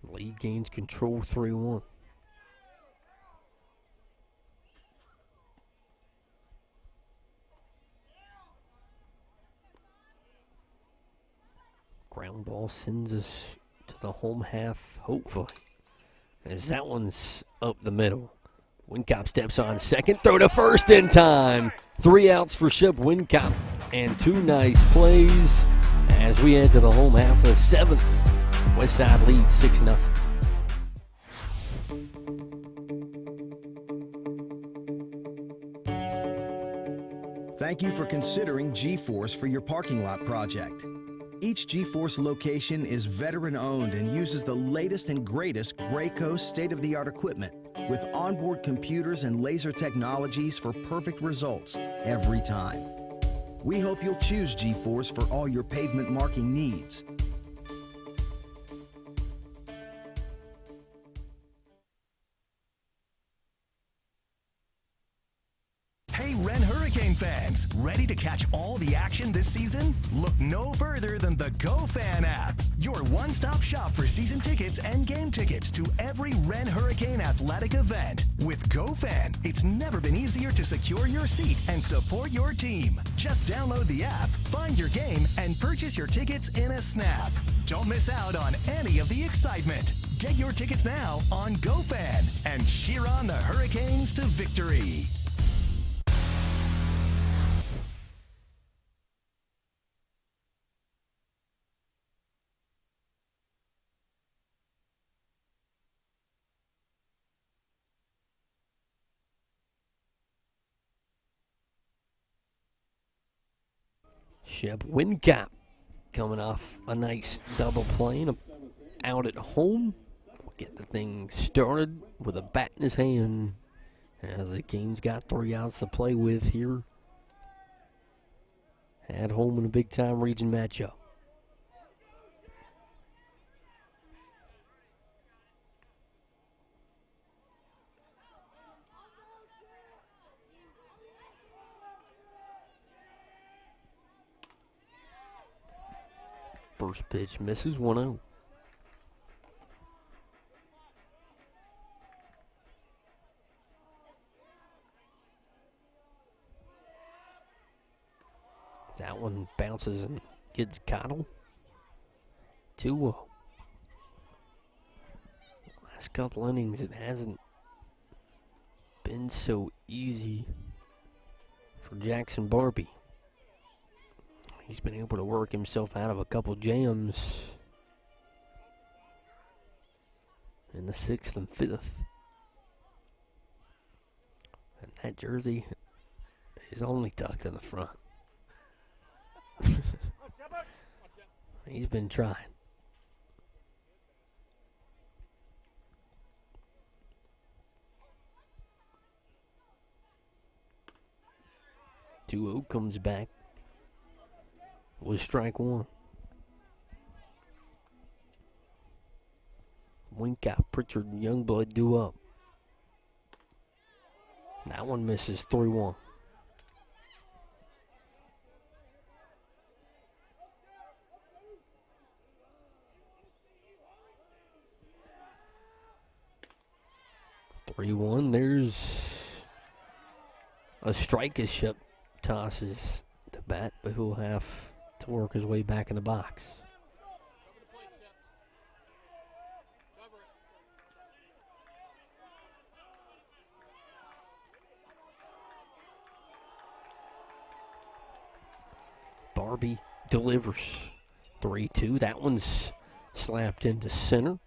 [SPEAKER 1] Lee gains control, 3-1. Ground ball sends us to the home half, hopefully. As that one's up the middle. Wincop steps on second, throw to first in time. 3 outs for Shep Wincop, and 2 nice plays as we head to the home half of the 7th. Westside leads 6-0.
[SPEAKER 3] Thank you for considering G-Force for your parking lot project. Each G-Force location is veteran-owned and uses the latest and greatest Graco state-of-the-art equipment with onboard computers and laser technologies for perfect results every time. We hope you'll choose G-Force for all your pavement marking needs.
[SPEAKER 10] Wren Hurricane fans, ready to catch all the action this season? Look no further than the GoFan app, your one-stop shop for season tickets and game tickets to every Wren Hurricane athletic event. With GoFan, it's never been easier to secure your seat and support your team. Just download the app, find your game, and purchase your tickets in a snap. Don't miss out on any of the excitement. Get your tickets now on GoFan and cheer on the Hurricanes to victory.
[SPEAKER 1] Shep Wincap coming off a nice double play out at home. We'll get the thing started with a bat in his hand as the Kings got 3 outs to play with here at home in a big-time region matchup. First pitch misses, 1-0. That one bounces and gets Cottle. 2-0. Last couple innings, it hasn't been so easy for Jackson Barbie. He's been able to work himself out of a couple jams in the 6th and 5th. And that jersey is only tucked in the front. He's been trying. Two-0 comes back with strike one. Wincap, Pritchard, and Youngblood due up. That one misses, 3-1. There's a strike as Shep tosses the bat, but he'll have to work his way back in the box. Barbie delivers 3-2. That one's slapped into center.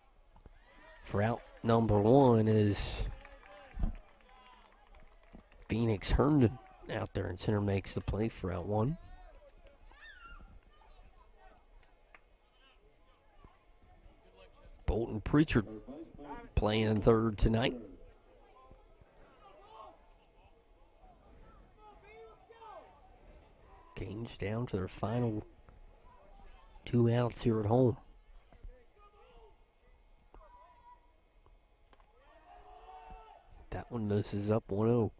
[SPEAKER 1] For out number one is Phoenix Herndon out there, and center makes the play for out one. Bolton Pritchard playing third tonight. Canes down to their final 2 outs here at home. That one misses up 1-0.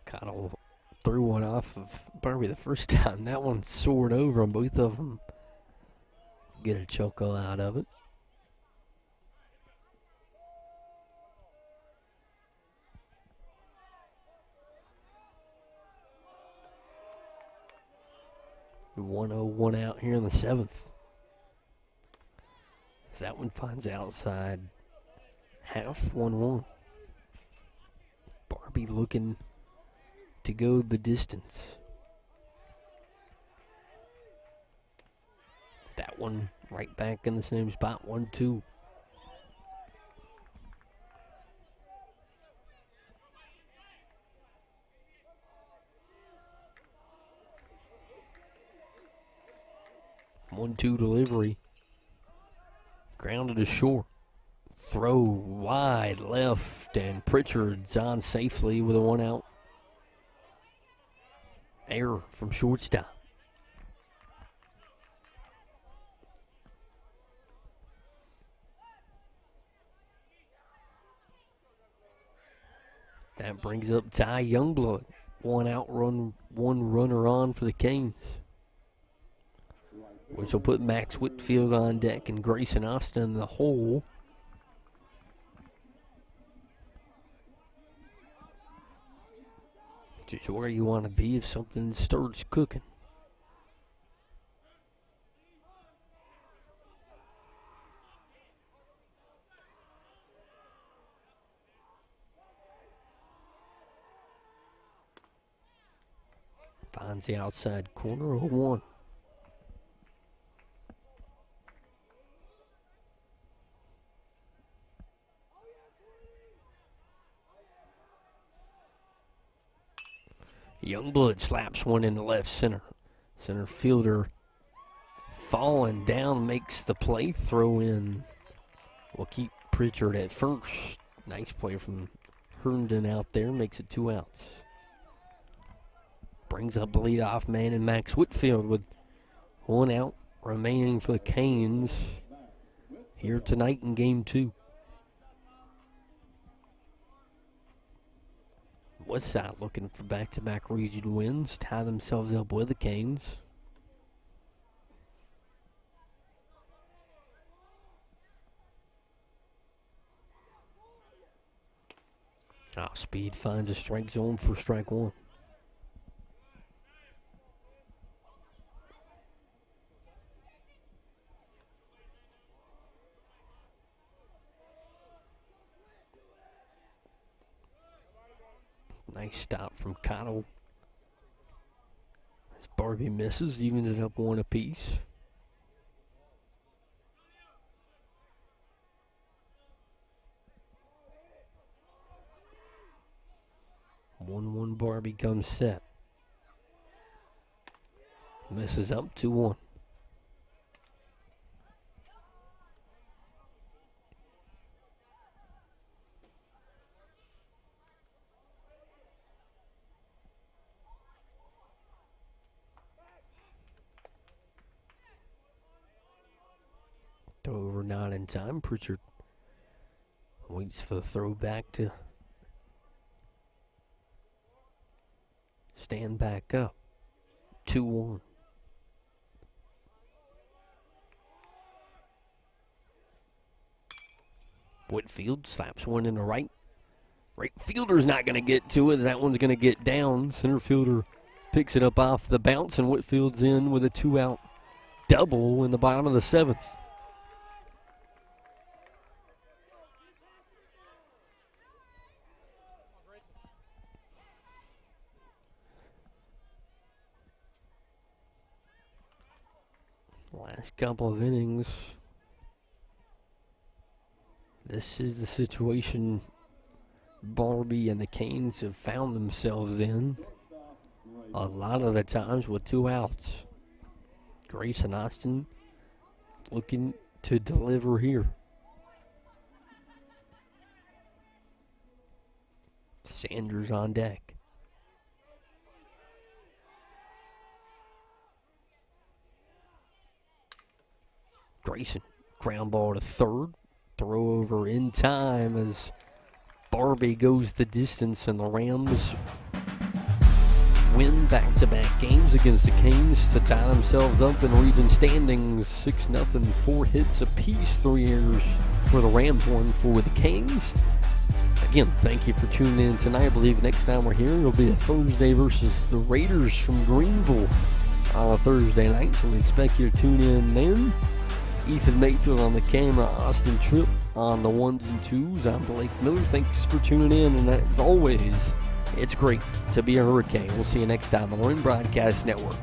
[SPEAKER 1] Cottle threw one off of Barbie the first time. That one soared over, and both of them get a chuckle out of it. The 1-0-1 out here in the 7th. As that one finds outside half, 1-1. Barbie looking to go the distance. That one right back in the same spot, 1-2. 1-2 delivery. Grounded to short. Throw wide left, and Pritchard's on safely with a 1-out. Error from shortstop. That brings up Ty Youngblood. 1 out run, 1 runner on for the Canes, which will put Max Whitfield on deck and Grayson Austin in the hole. Just where you want to be if something starts cooking. Finds the outside corner, 0-1. Youngblood slaps one into left center. Center fielder falling down, makes the play. Throw in will keep Pritchard at first. Nice play from Herndon out there, makes it 2 outs. Brings up the leadoff man in Max Whitfield with 1 out remaining for the Canes here tonight in Game 2. Westside looking for back-to-back region wins, tie themselves up with the Canes. Speed finds a strike zone for strike 1. Nice stop from Cottle. As Barbie misses, evens it up 1 apiece. One Barbie comes set. Misses up 2-1. Throw over not in time. Pritchard waits for the throw back to stand back up. 2-1. Whitfield slaps one in the right. Right fielder's not going to get to it. That one's going to get down. Center fielder picks it up off the bounce, and Whitfield's in with a 2-out double in the bottom of the 7th. Last couple of innings, this is the situation Barbie and the Canes have found themselves in a lot of the times with 2 outs. Grayson Austin looking to deliver here. Sanders on deck. Grayson, ground ball to third. Throw over in time as Barbie goes the distance, and the Rams win back-to-back games against the Canes to tie themselves up in region standings 6-0, 4 hits apiece, 3 errors for the Rams, 1 for the Canes. Again, thank you for tuning in tonight. I believe next time we're here, it'll be a Thursday versus the Raiders from Greenville on a Thursday night, so we expect you to tune in then. Ethan Mayfield on the camera, Austin Tripp on the 1s and 2s. I'm Blake Miller. Thanks for tuning in, and as always, it's great to be a Hurricane. We'll see you next time on the Wren Broadcast Network.